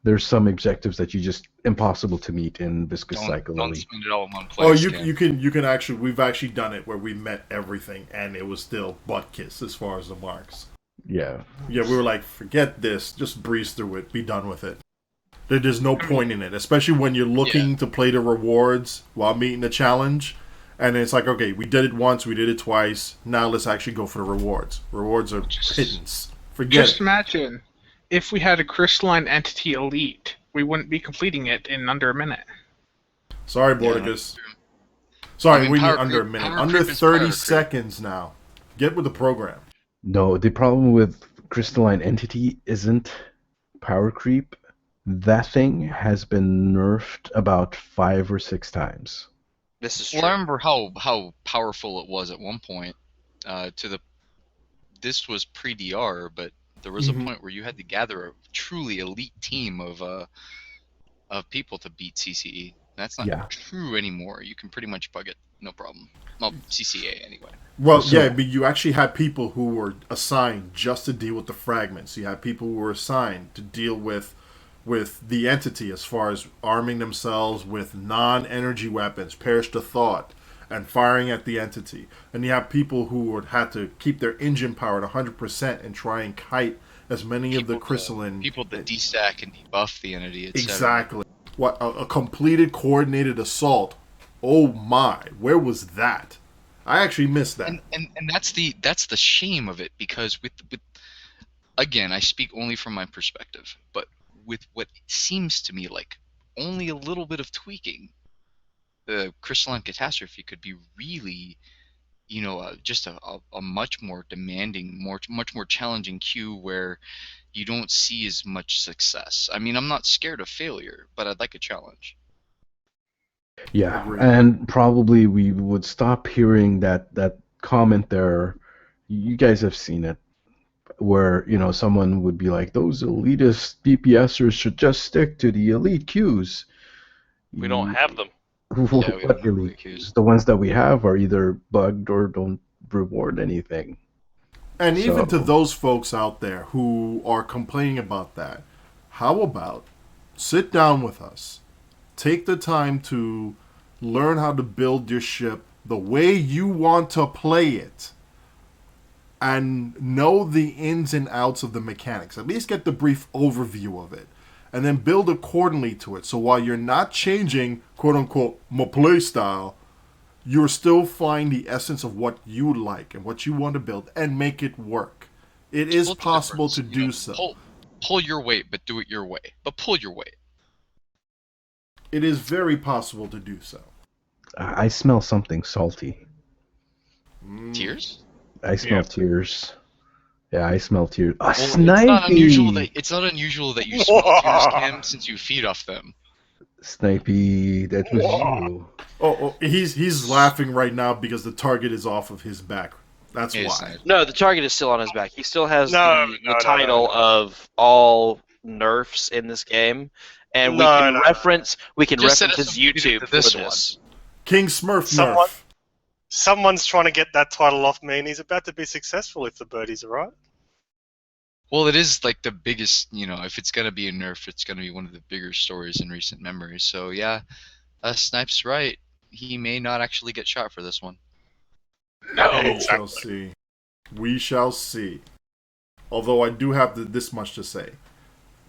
There's some objectives that you just impossible to meet in Viscous Cycle Don't elite. spend it all in one place. Oh, you Ken. you can actually, we've actually done it where we met everything and it was still butt kiss as far as the marks. Yeah. Yeah, we were like, forget this, just breeze through it, be done with it. There's no point in it, especially when you're looking to play the rewards while meeting the challenge. And it's like, okay, we did it once, we did it twice, now let's actually go for the rewards. Rewards are pittance. Forget Just it. imagine if we had a crystalline entity elite, we wouldn't be completing it in under a minute. Sorry, Borticus. Sorry, I mean, we need power under a creep- minute. power Under creep is power 30 creep. seconds now. Get with the program. No, the problem with Crystalline Entity isn't power creep. That thing has been nerfed about 5 or 6 times. This is true. Well, I remember how powerful it was at one point. This was pre-DR, but there was a point where you had to gather a truly elite team of people to beat CCE. That's not true anymore. You can pretty much bug it, no problem. Well, CCA anyway. Well, So- yeah, but you actually had people who were assigned just to deal with the fragments. You had people who were assigned to deal with the entity as far as arming themselves with non-energy weapons, perish to thought. and firing at the entity. And you have people who would have to keep their engine power at 100% and try and kite as many of the crystalline... People that destack and debuff the entity, etc. Exactly. What, a completed coordinated assault. Oh my, where was that? I actually missed that. And that's the shame of it, because with again, I speak only from my perspective, but with what seems to me like only a little bit of tweaking, the crystalline catastrophe could be really, just a much more demanding, much more challenging queue where you don't see as much success. I mean, I'm not scared of failure, but I'd like a challenge. Yeah, Agreed. and probably we would stop hearing that comment there. You guys have seen it, where someone would be like, "Those elitist DPSers should just stick to the elite queues." We don't have them. Yeah, we What don't have elite queues. queues? The ones that we have are either bugged or don't reward anything. And even to So- those folks out there who are complaining about that, how about sit down with us, take the time to learn how to build your ship the way you want to play it, and know the ins and outs of the mechanics. At least get the brief overview of it, and then build accordingly to it. So while you're not changing, quote unquote, my play style, you're still finding the essence of what you like and what you want to build and make it work. It is Split the possible to difference, do so. Pull your weight, but do it your way. But pull your weight. It is very possible to do so. I smell something salty. Tears? I smell Yeah. tears. Yeah, I smell tears. Well, Snipey! it's not unusual that you smell tears, Cam, since you feed off them. Snipey, that was you. Oh, he's laughing right now because the target is off of his back. That's It is why. nice. No, the target is still on his back. He still has No, the title of all nerfs in this game, and we No, can no. reference Just set his us up to YouTube for this this. King Smurf Someone- Nerf. Someone's trying to get that title off me, and he's about to be successful if the birdies are right. Well, it is like the biggest, if it's going to be a nerf, it's going to be one of the bigger stories in recent memory. So, yeah, Snipe's right. He may not actually get shot for this one. No, We shall see. We shall see. Although I do have this much to say.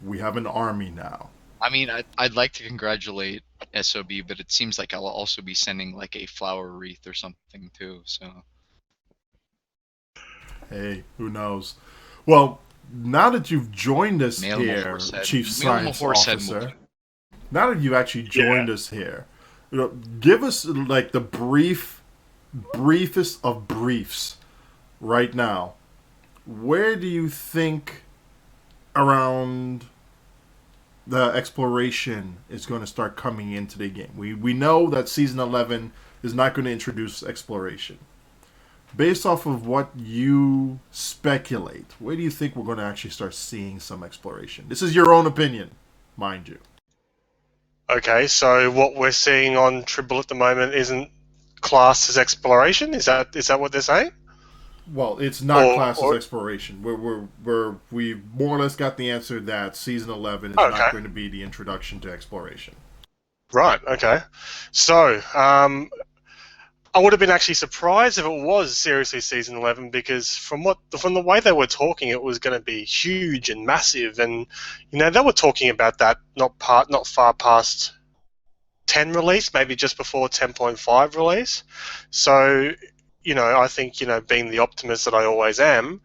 We have an army now. I mean, I'd like to congratulate SOB, but it seems like I'll also be sending like a flower wreath or something too. So Hey, who knows? Well, now that you've joined us Nail 'em a here, horse head. Chief Nail 'em a Science horse head Officer, movie. now that you've actually joined us here, give us like the briefest of briefs right now. Where do you think around the exploration is going to start coming into the game? We know that Season 11 is not going to introduce exploration. Based off of what you speculate, where do you think we're going to actually start seeing some exploration? This is your own opinion, mind you. Okay, so what we're seeing on Tribble at the moment isn't classed as exploration. Is that what they're saying? Well, it's not classed as or- exploration. We've more or less got the answer that Season 11 is Okay. not going to be the introduction to exploration. Right. Okay. So, I would have been actually surprised if it was seriously Season 11, because from the way they were talking, it was going to be huge and massive, and they were talking about that not far past 10 release, maybe just before 10.5 release. So, I think being the optimist that I always am,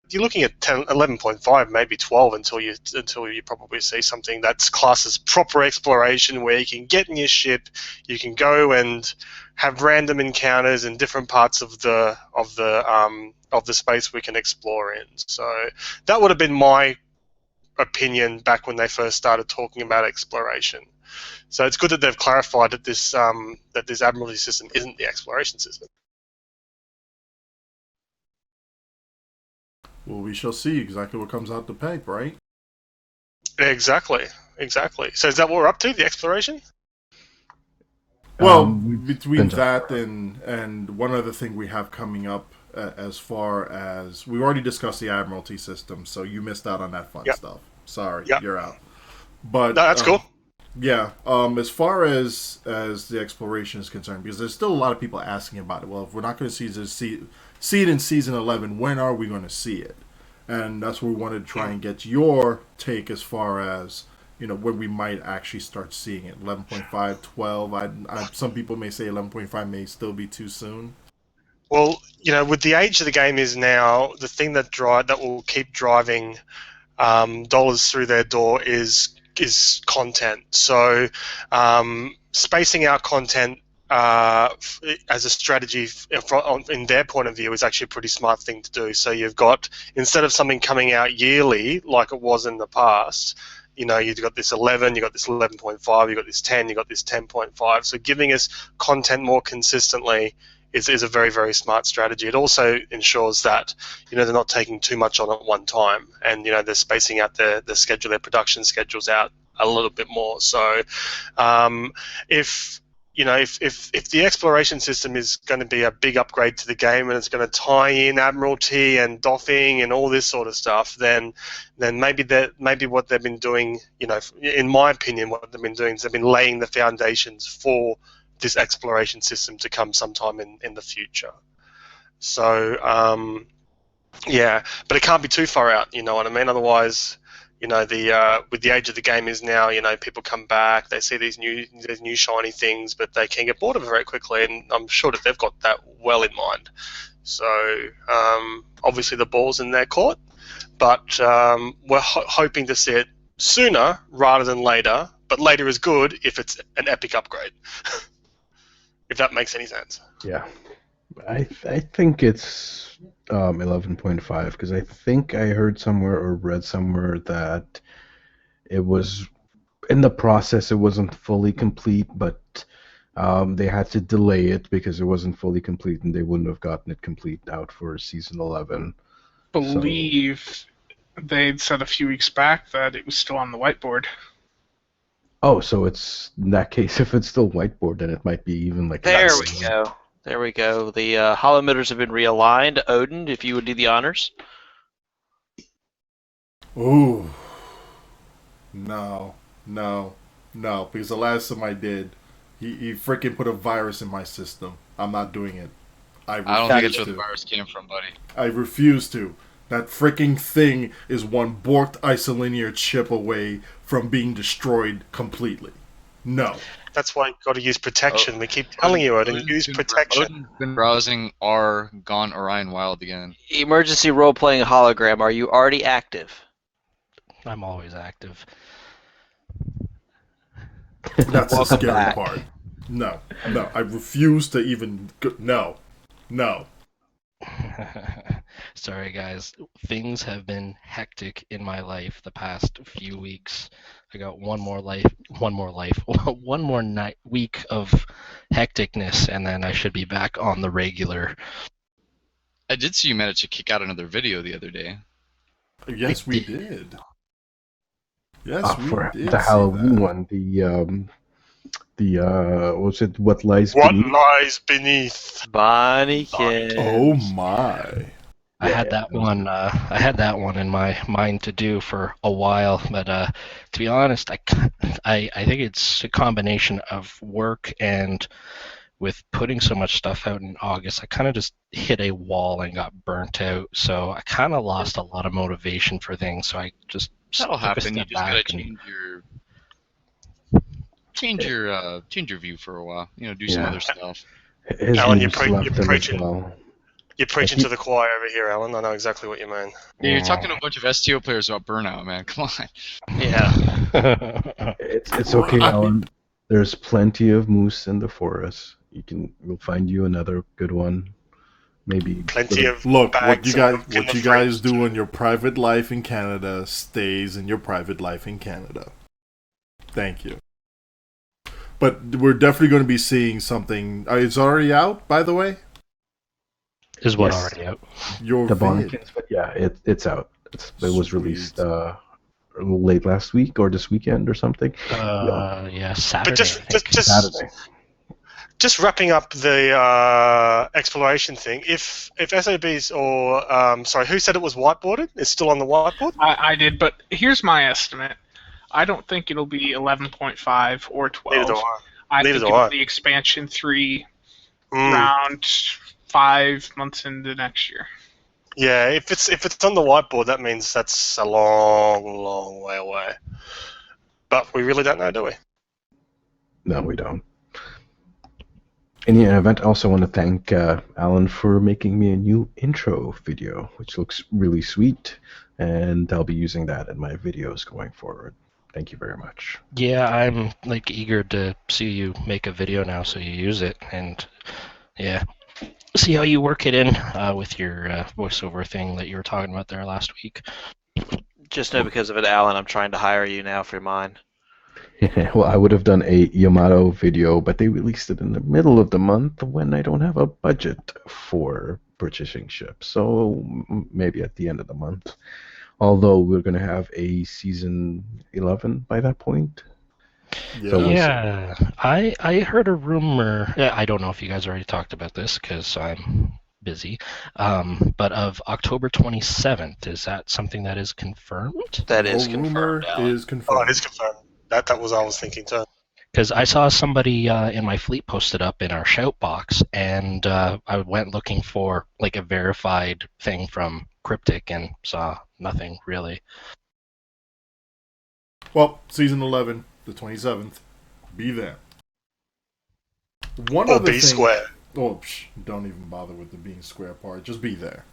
you're looking at 11.5, maybe 12 until you probably see something that's classed as proper exploration, where you can get in your ship, you can go and have random encounters in different parts of the space we can explore in. So that would have been my opinion back when they first started talking about exploration. So it's good that they've clarified that this Admiralty system isn't the exploration system. Well, we shall see exactly what comes out the pipe, right? Exactly. So is that what we're up to, the exploration? Well, we've between been- that and one other thing we have coming up, as far as we already discussed the Admiralty system, so you missed out on that fun Yep. stuff. Sorry, Yep. you're out. But No, that's cool. Yeah. As far as the exploration is concerned, because there's still a lot of people asking about it. Well, if we're not going to see it in season 11, when are we going to see it? And that's where we wanted to try and get your take as far as when we might actually start seeing it. 11.5, 12. Some people may say 11.5 may still be too soon. Well, with the age of the game is now, the thing that will keep driving dollars through their door is content. So spacing out content as a strategy in their point of view is actually a pretty smart thing to do. So you've got, instead of something coming out yearly like it was in the past, you've got this 11, you've got this 11.5, you've got this 10, you've got this 10.5. So giving us content more consistently is a very, very smart strategy. It also ensures that they're not taking too much on at one time, and they're spacing out their production schedules out a little bit more. So if the exploration system is going to be a big upgrade to the game, and it's going to tie in Admiralty and doffing and all this sort of stuff, then maybe what they've been doing, in my opinion, what they've been doing is they've been laying the foundations for this exploration system to come sometime in the future. So yeah, but it can't be too far out. You know what I mean? Otherwise, with the age of the game is now, people come back, they see these new shiny things, but they can get bored of it very quickly, and I'm sure that they've got that well in mind. So obviously the ball's in their court, but we're hoping to see it sooner rather than later, but later is good if it's an epic upgrade. If that makes any sense. Yeah. I think it's 11.5, because I think I heard somewhere or read somewhere that it was in the process. It wasn't fully complete, but they had to delay it because it wasn't fully complete, and they wouldn't have gotten it complete out for season 11. Believe they'd said a few weeks back that it was still on the whiteboard. Oh, so it's, in that case, if it's still whiteboard, then it might be even like... There we go. The hollow emitters have been realigned. Odin, if you would do the honors. Ooh. No, because the last time I did, he freaking put a virus in my system. I'm not doing it. I don't think it's where the virus came from, buddy. I refuse to. That freaking thing is one borked isolinear chip away from being destroyed completely. No. That's why you've got to use protection. We keep telling you, Odin, use protection. Odin's been browsing R Gone Orion Wild again. Emergency role-playing hologram, are you already active? I'm always active. That's the Welcome scary back. part. No. I refuse to even... No. Sorry, guys. Things have been hectic in my life the past few weeks. I got one more week of hecticness, and then I should be back on the regular. I did see you managed to kick out another video the other day. Yes, we did. Yes, we for did the see Halloween that. one, what's it? What lies What beneath? lies beneath? Bonnie Kid. Oh my. I had that one. I had that one in my mind to do for a while, but to be honest, I think it's a combination of work and with putting so much stuff out in August, I kind of just hit a wall and got burnt out. So I kind of lost a lot of motivation for things. So I just That'll took a happen. step You just back gotta and- change your view for a while. Do some Yeah. other stuff. His Alan, moves left him as preaching. well. You're preaching to the choir over here, Alan. I know exactly what you mean. Yeah, you're talking to a bunch of STO players about burnout, man. Come on. Yeah. It's okay, Alan. There's plenty of moose in the forest. We'll find you another good one. Maybe Plenty of Look, what bags you of milk in what the you guys fridge. do in your private life in Canada stays in your private life in Canada. Thank you. But we're definitely going to be seeing something. It's already out, by the way. Is what Yes. already out? Your the vid. Bonnikins, but yeah, it's out. It was Sweet. released late last week or this weekend or something. Yeah, Saturday. But just, I think. Saturday. just wrapping up the exploration thing. If SOBs or who said it was whiteboarded? It's still on the whiteboard. I did, but here's my estimate. I don't think it'll be 11.5 or 12. Neither do I. I Neither think do it'll I. be expansion 3 Mm. around 5 months into next year. Yeah, if it's on the whiteboard, that means that's a long, long way away. But we really don't know, do we? No, we don't. In any event, I also want to thank Alan for making me a new intro video, which looks really sweet, and I'll be using that in my videos going forward. Thank you very much. Yeah, I'm like eager to see you make a video now, so you use it, and yeah, see how you work it in with your voiceover thing that you were talking about there last week. Just know because of it, Alan, I'm trying to hire you now for mine. Well, I would have done a Yamato video, but they released it in the middle of the month when I don't have a budget for purchasing ships. So maybe at the end of the month. Although we're going to have a season 11 by that point. Yeah. So we'll see. Yeah, I heard a rumor. I don't know if you guys already talked about this because I'm busy. But of October 27th, is that something that is confirmed? That No is rumor confirmed, Alan. is confirmed. Oh, it is confirmed. That was I was thinking too. Because I saw somebody in my fleet posted up in our shout box, and I went looking for like a verified thing from Cryptic and saw nothing really. Well, season 11, the 27th, be there. One Or other B thing, square. Oh, don't even bother with the being square part. Just be there.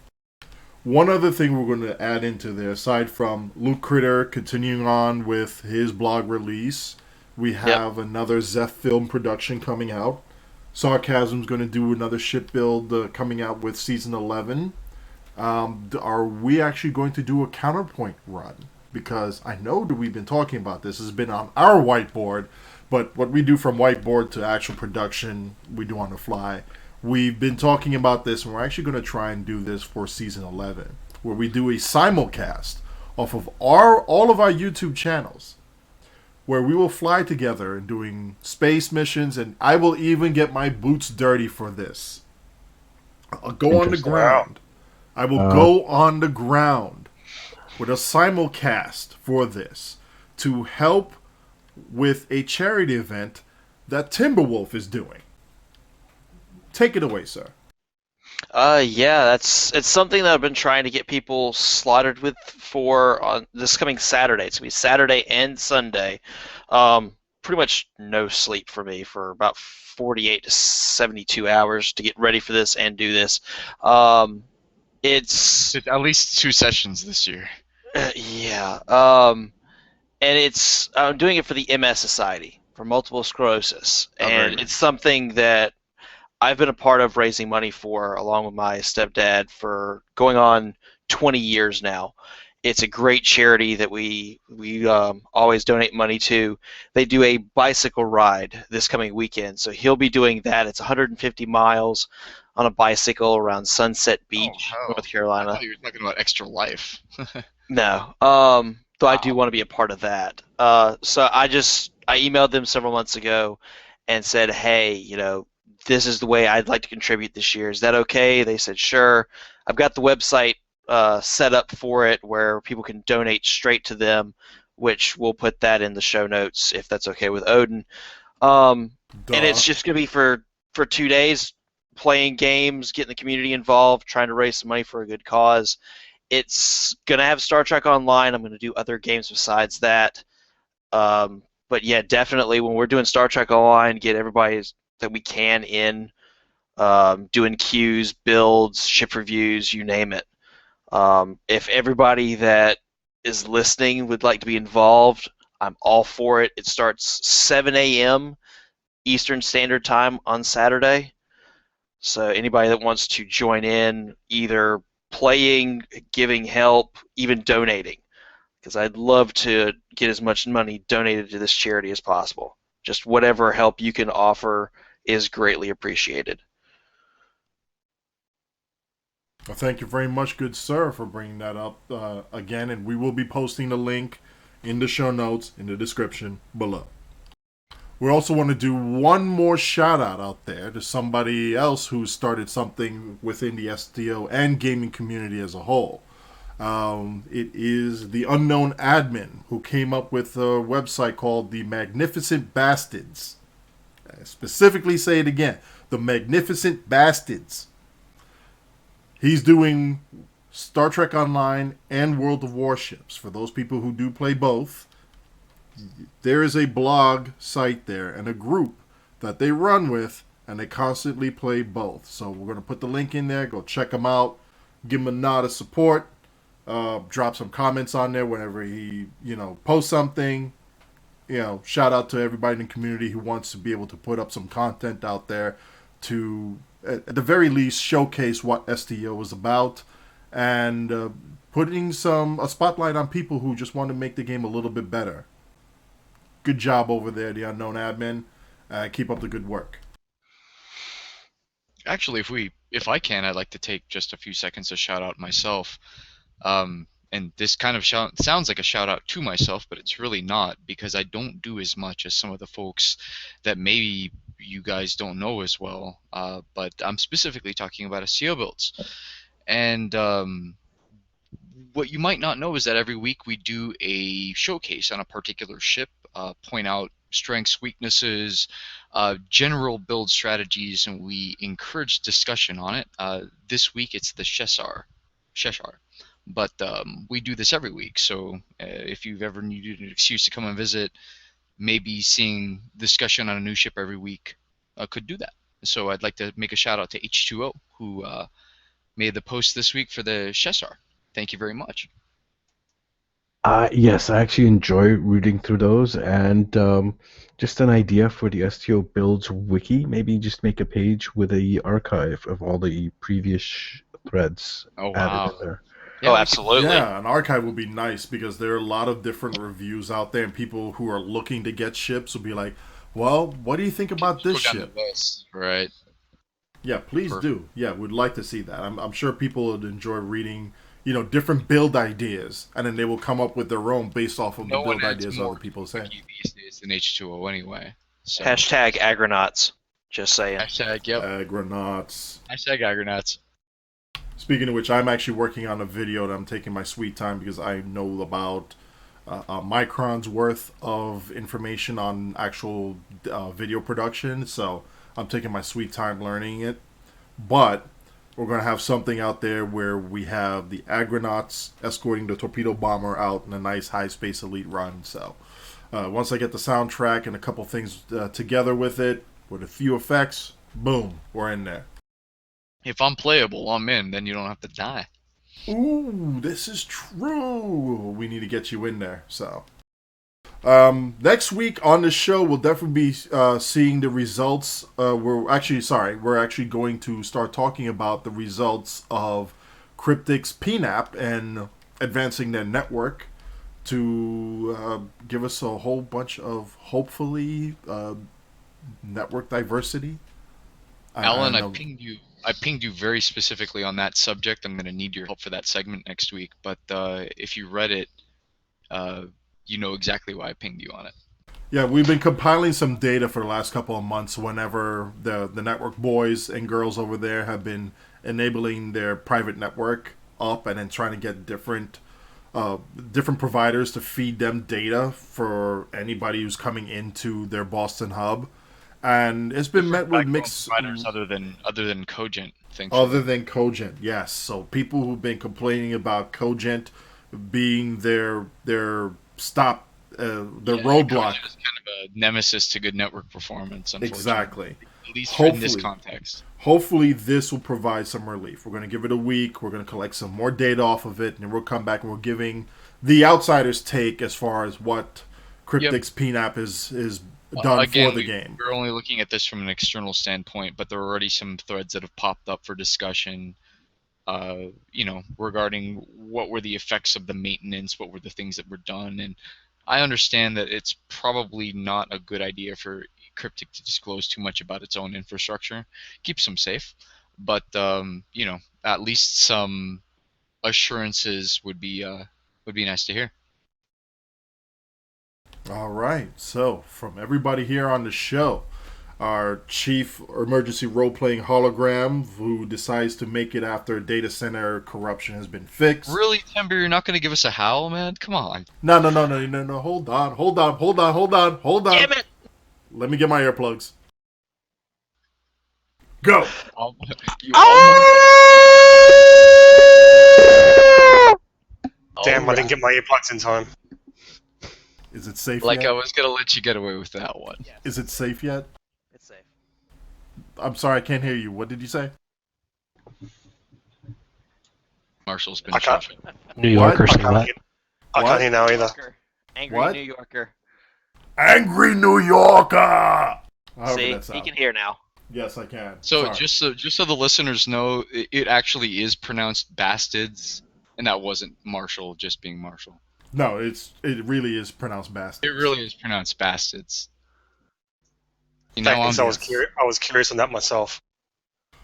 One other thing we're going to add into there, aside from Luke Critter continuing on with his blog release, we have another Zeph film production coming out. Sarcasm's going to do another ship build coming out with season 11. Are we actually going to do a counterpoint run? Because I know that we've been talking about this. It's been on our whiteboard, but what we do from whiteboard to actual production, we do on the fly. We've been talking about this, and we're actually going to try and do this for season 11, where we do a simulcast off of all of our YouTube channels, where we will fly together and doing space missions, and I will even get my boots dirty for this. I'll go on the Interesting. ground. I will go on the ground with a simulcast for this to help with a charity event that Timberwolf is doing. Take it away, sir. Yeah, it's something that I've been trying to get people slotted with for on this coming Saturday. It's gonna be Saturday and Sunday. Pretty much no sleep for me for about 48 to 72 hours to get ready for this and do this. It's At least 2 sessions this year. yeah, and I'm doing it for the MS Society for multiple sclerosis, Oh, very and nice. it's something that I've been a part of raising money for, along with my stepdad, for going on 20 years now. It's a great charity that we always donate money to. They do a bicycle ride this coming weekend, so he'll be doing that. It's 150 miles on a bicycle around Sunset Beach, hell. North I Carolina. thought you were talking about Extra Life. No, though I do want to be a part of that. So I emailed them several months ago and said, hey, this is the way I'd like to contribute this year. Is that okay? They said, sure. I've got the website set up for it where people can donate straight to them, which we'll put that in the show notes if that's okay with Odin. And it's just going to be for 2 days, playing games, getting the community involved, trying to raise some money for a good cause. It's going to have Star Trek Online. I'm going to do other games besides that. But yeah, definitely when we're doing Star Trek Online, get everybody that we can in, doing queues, builds, ship reviews, you name it. If everybody that is listening would like to be involved, I'm all for it. It starts 7 a.m. Eastern Standard Time on Saturday. So anybody that wants to join in, either playing, giving help, even donating, because I'd love to get as much money donated to this charity as possible. Just whatever help you can offer is greatly appreciated. Well, thank you very much, good sir, for bringing that up again, and we will be posting the link in the show notes in the description below. We also want to do one more shout out there to somebody else who started something within the STO and gaming community as a whole. It is the unknown admin who came up with a website called the Magnificent Bastards. I specifically say it again, the Magnificent Bastards. He's doing Star Trek Online and World of Warships. For those people who do play both, there is a blog site there and a group that they run with, and they constantly play both. So we're going to put the link in there. Go check him out. Give him a nod of support. Drop some comments on there whenever he, posts something. Shout out to everybody in the community who wants to be able to put up some content out there to, at the very least, showcase what STO is about, and putting a spotlight on people who just want to make the game a little bit better. Good job over there, the unknown admin. Keep up the good work. Actually, if I can, I'd like to take just a few seconds to shout out myself. And this kind of sounds like a shout out to myself, but it's really not, because I don't do as much as some of the folks that maybe you guys don't know as well. But I'm specifically talking about STO builds. And what you might not know is that every week we do a showcase on a particular ship, point out strengths, weaknesses, general build strategies, and we encourage discussion on it. This week it's the Cheshire. But we do this every week, so if you've ever needed an excuse to come and visit, maybe seeing discussion on a new ship every week could do that. So I'd like to make a shout out to H2O, who made the post this week for the Cheshire. Thank you very much. Yes, I actually enjoy reading through those, and just an idea for the STO Builds wiki. Maybe just make a page with a archive of all the previous threads added in there. Yeah, absolutely. Yeah, an archive would be nice, because there are a lot of different reviews out there, and people who are looking to get ships will be like, well, what do you think about this ship? Right. Yeah, please do. Yeah, we'd like to see that. I'm sure people would enjoy reading, different build ideas, and then they will come up with their own based off of the build ideas other people say. These days than H2O anyway. So. Hashtag agronauts. Just saying. Hashtag, yep. Agronauts. Hashtag agronauts. Speaking of which, I'm actually working on a video that I'm taking my sweet time, because I know about a micron's worth of information on actual video production, so I'm taking my sweet time learning it. But we're going to have something out there where we have the agronauts escorting the torpedo bomber out in a nice high space elite run. So once I get the soundtrack and a couple things together with it, with a few effects, boom, we're in there. If I'm playable, I'm in. Then you don't have to die. Ooh, this is true. We need to get you in there. So next week on the show, we'll definitely be seeing the results. We're actually going to start talking about the results of Cryptic's PNAP and advancing their network to give us a whole bunch of, hopefully, network diversity. Alan, I pinged you very specifically on that subject. I'm going to need your help for that segment next week. But if you read it, you know exactly why I pinged you on it. Yeah, we've been compiling some data for the last couple of months whenever the network boys and girls over there have been enabling their private network up and then trying to get different providers to feed them data for anybody who's coming into their Boston hub. And it's been met with mixed providers other than Cogent. Other than Cogent, yes. So people who've been complaining about Cogent being their stop, their roadblock. Cogent is kind of a nemesis to good network performance. Unfortunately. Exactly. At least in this context. Hopefully, this will provide some relief. We're going to give it a week. We're going to collect some more data off of it, and then we'll come back and we're giving the outsiders' take as far as what Cryptic's PNAP is done again, for the game. We're only looking at this from an external standpoint, but there are already some threads that have popped up for discussion, regarding what were the effects of the maintenance, what were the things that were done, and I understand that it's probably not a good idea for Cryptic to disclose too much about its own infrastructure. Keeps them safe, but at least some assurances would be nice to hear. All right. So, from everybody here on the show, our chief emergency role-playing hologram who decides to make it after data center corruption has been fixed. Really, Timber, you're not going to give us a howl, man? Come on. No. Hold on. Damn it! Let me get my earplugs. Go. You Damn, I didn't get my earplugs in time. Is it safe Like yet? I was going to let you get away with that one. Yes. Is it safe yet? It's safe. I'm sorry, I can't hear you. What did you say? Marshall's been I can't- shuffled. New Yorker I say can't what? hear, I What? can't hear now either. Yorker. Angry What? New Yorker. Angry New Yorker. However See, that he sounds. can hear now. Yes, I can. So Sorry. just so the listeners know, it actually is pronounced bastards, and that wasn't Marshall just being Marshall. No, it really is pronounced bastard. It really is pronounced bastards. You Thank know, you, I'm so I was curious on that myself.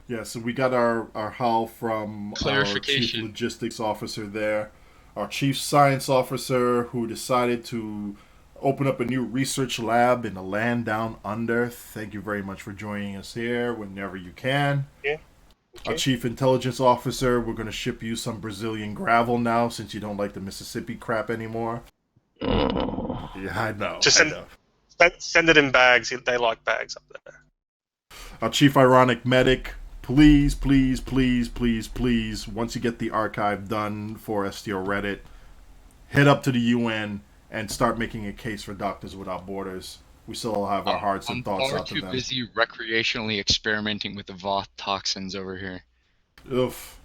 Yeah, so we got our howl from our chief Clarification. logistics officer there, our chief science officer who decided to open up a new research lab in the land down under. Thank you very much for joining us here whenever you can. Yeah. Our Okay. chief intelligence officer, we're going to ship you some Brazilian gravel now since you don't like the Mississippi crap anymore. Yeah, I know. Just I send- know. Send it in bags. They like bags up there. Our chief ironic medic, please, once you get the archive done for STO Reddit, head up to the UN and start making a case for Doctors Without Borders. We still have our hearts and I'm thoughts far out to too them. busy recreationally experimenting with the Voth toxins over here. Oof.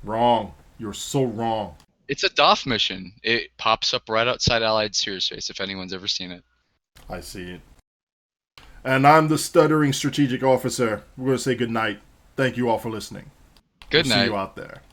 Wrong. You're so wrong. It's a DOF mission. It pops up right outside Allied Sears Space, if anyone's ever seen it. I see it. And I'm the stuttering strategic officer. We're going to say good night. Thank you all for listening. Good We'll night. See you out there.